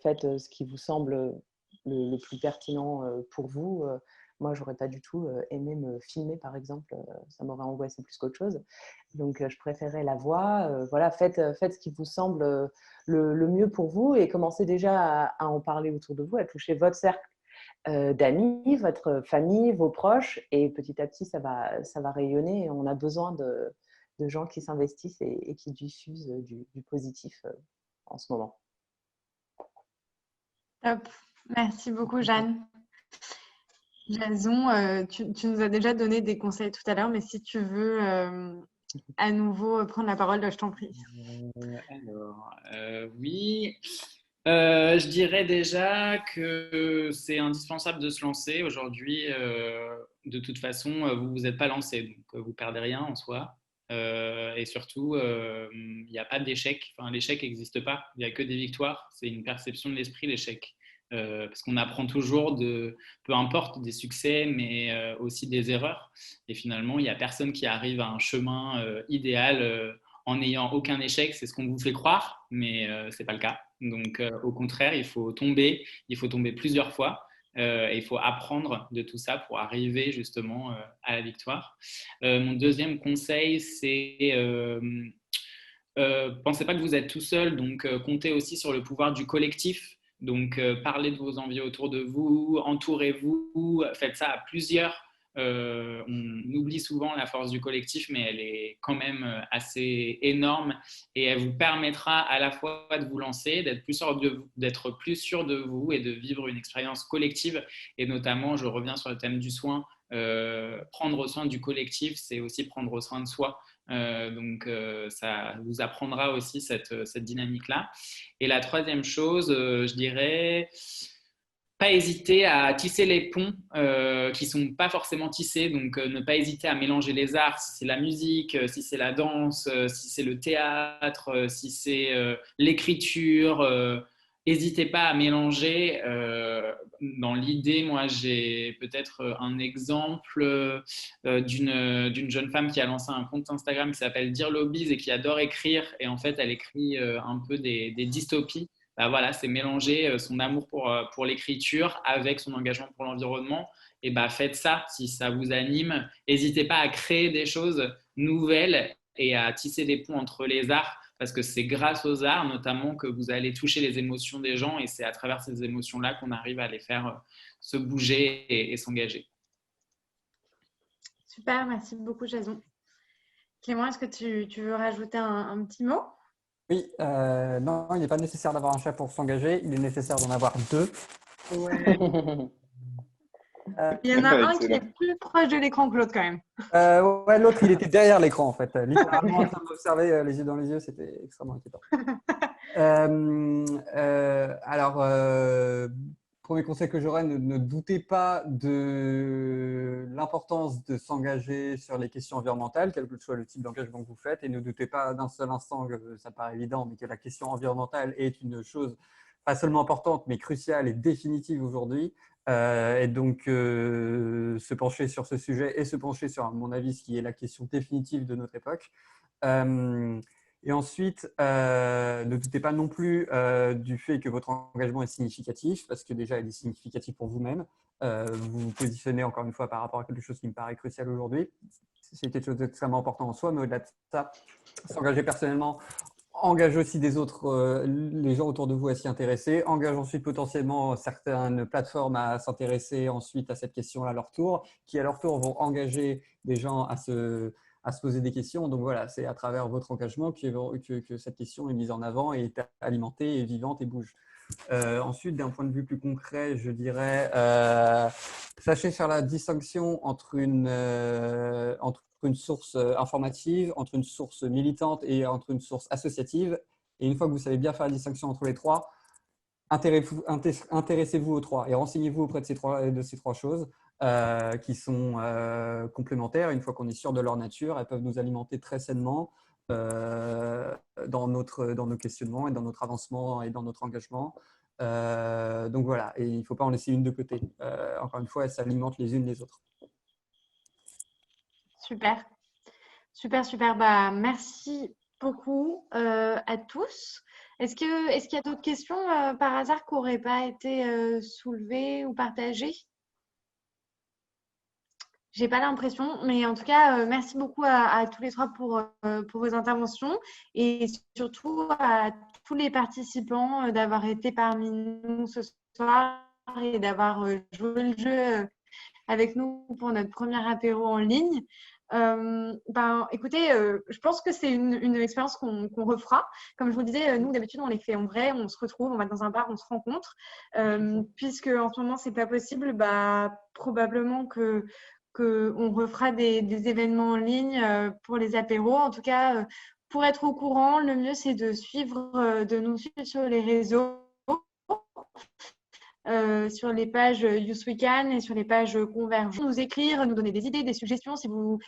faites ce qui vous semble le plus pertinent pour vous. Moi, j'aurais pas du tout aimé me filmer, par exemple. Ça m'aurait angoissé plus qu'autre chose. Donc, je préférais la voix. Voilà, faites ce qui vous semble le mieux pour vous, et commencez déjà à en parler autour de vous, à toucher votre cercle d'amis, votre famille, vos proches, et petit à petit, ça va rayonner. On a besoin de gens qui s'investissent et qui diffusent du positif en ce moment. Top. Merci beaucoup, Jeanne. Jason, tu nous as déjà donné des conseils tout à l'heure, mais si tu veux à nouveau prendre la parole, je t'en prie. Oui. Je dirais déjà que c'est indispensable de se lancer. Aujourd'hui, de toute façon, vous n'êtes pas lancé, donc vous ne perdez rien en soi. Et surtout, il n'y a pas d'échec. Enfin, l'échec n'existe pas. Il n'y a que des victoires. C'est une perception de l'esprit, l'échec. Parce qu'on apprend toujours peu importe, des succès, mais aussi des erreurs. Et finalement, il n'y a personne qui arrive à un chemin idéal en n'ayant aucun échec. C'est ce qu'on vous fait croire, mais ce n'est pas le cas. Donc, au contraire, il faut tomber plusieurs fois. Et il faut apprendre de tout ça pour arriver justement à la victoire. Mon deuxième conseil, c'est pensez pas que vous êtes tout seul, donc comptez aussi sur le pouvoir du collectif. Donc, parlez de vos envies autour de vous, entourez-vous, faites ça à plusieurs. On oublie souvent la force du collectif, mais elle est quand même assez énorme et elle vous permettra à la fois de vous lancer, d'être plus sûr de vous et de vivre une expérience collective. Et notamment, je reviens sur le thème du soin, prendre soin du collectif, c'est aussi prendre soin de soi. Donc, ça vous apprendra aussi cette dynamique-là. Et la troisième chose, je dirais, pas hésiter à tisser les ponts qui ne sont pas forcément tissés. Donc, ne pas hésiter à mélanger les arts, si c'est la musique, si c'est la danse, si c'est le théâtre, si c'est l'écriture. N'hésitez pas à mélanger. Dans l'idée, moi, j'ai peut-être un exemple d'une jeune femme qui a lancé un compte Instagram qui s'appelle Dear Lobbies et qui adore écrire. Et en fait, elle écrit un peu des dystopies. Bah voilà, c'est mélanger son amour pour l'écriture avec son engagement pour l'environnement. Et bah, faites ça si ça vous anime. N'hésitez pas à créer des choses nouvelles et à tisser des ponts entre les arts, parce que c'est grâce aux arts notamment que vous allez toucher les émotions des gens et c'est à travers ces émotions-là qu'on arrive à les faire se bouger et s'engager. Super, merci beaucoup Jason. Clément, est-ce que tu veux rajouter un petit mot? Oui, non, il n'est pas nécessaire d'avoir un chat pour s'engager, il est nécessaire d'en avoir deux. Ouais. Il y en a un qui est plus proche de l'écran que l'autre quand même. Ouais, l'autre, il était derrière l'écran en fait. Littéralement en train de m'observer les yeux dans les yeux, c'était extrêmement inquiétant. Premier conseil que j'aurais, ne doutez pas de l'importance de s'engager sur les questions environnementales, quel que soit le type d'engagement que vous faites, et ne doutez pas d'un seul instant, que ça paraît évident, mais que la question environnementale est une chose pas seulement importante, mais cruciale et définitive aujourd'hui. Et donc, se pencher sur ce sujet et se pencher sur, à mon avis, ce qui est la question définitive de notre époque. Et ensuite, ne doutez pas non plus du fait que votre engagement est significatif, parce que déjà, il est significatif pour vous-même. Vous vous positionnez encore une fois par rapport à quelque chose qui me paraît crucial aujourd'hui. C'est quelque chose d'extrêmement important en soi, mais au-delà de ça, s'engager personnellement engage aussi des autres, les gens autour de vous à s'y intéresser, engage ensuite potentiellement certaines plateformes à s'intéresser ensuite à cette question-là à leur tour, qui à leur tour vont engager des gens à se poser des questions. Donc voilà, c'est à travers votre engagement que cette question est mise en avant et est alimentée et vivante et bouge. Ensuite, d'un point de vue plus concret, je dirais, sachez faire la distinction entre une source informative, entre une source militante et entre une source associative. Et une fois que vous savez bien faire la distinction entre les trois, intéressez-vous aux trois et renseignez-vous auprès de ces trois choses qui sont complémentaires. Une fois qu'on est sûr de leur nature, elles peuvent nous alimenter très sainement dans nos questionnements et dans notre avancement et dans notre engagement. Donc voilà, et il ne faut pas en laisser une de côté. Encore une fois, elles s'alimentent les unes les autres. Super, super, super. Bah, merci beaucoup à tous. Est-ce qu'il y a d'autres questions par hasard qui n'auraient pas été soulevées ou partagées? J'ai pas l'impression, mais en tout cas, merci beaucoup à tous les trois pour vos interventions et surtout à tous les participants d'avoir été parmi nous ce soir et d'avoir joué le jeu avec nous pour notre premier apéro en ligne. Écoutez, je pense que c'est une expérience qu'on refera. Comme je vous disais, nous, d'habitude, on les fait en vrai, on se retrouve, on va dans un bar, on se rencontre. Puisque en ce moment, c'est pas possible, probablement qu'on refera des événements en ligne pour les apéros. En tout cas, pour être au courant, le mieux, c'est de nous suivre sur les réseaux. Sur les pages Youth Weekend et sur les pages Convergence, nous écrire, nous donner des idées, des suggestions si vous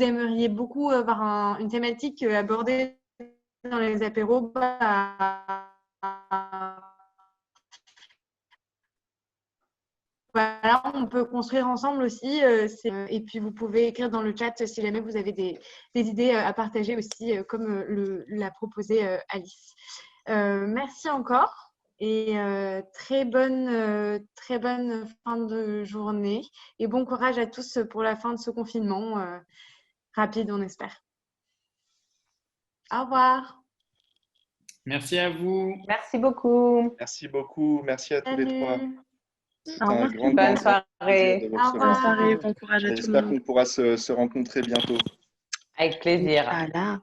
aimeriez beaucoup avoir une thématique abordée dans les apéros. Voilà, on on peut construire ensemble aussi. Et puis, vous pouvez écrire dans le chat si jamais vous avez des idées à partager aussi, comme l'a proposé Alice. Merci encore et très bonne fin de journée. Et bon courage à tous pour la fin de ce confinement. Rapide, on espère. Au revoir. Merci à vous. Merci beaucoup. Merci beaucoup. Merci à tous les trois. C'est Au un revoir. grand Bonne plaisir soirée. de vous Au recevoir. revoir. Bonne soirée, bon courage à tout le J'espère monde. qu'on pourra se rencontrer bientôt. Avec plaisir. Voilà.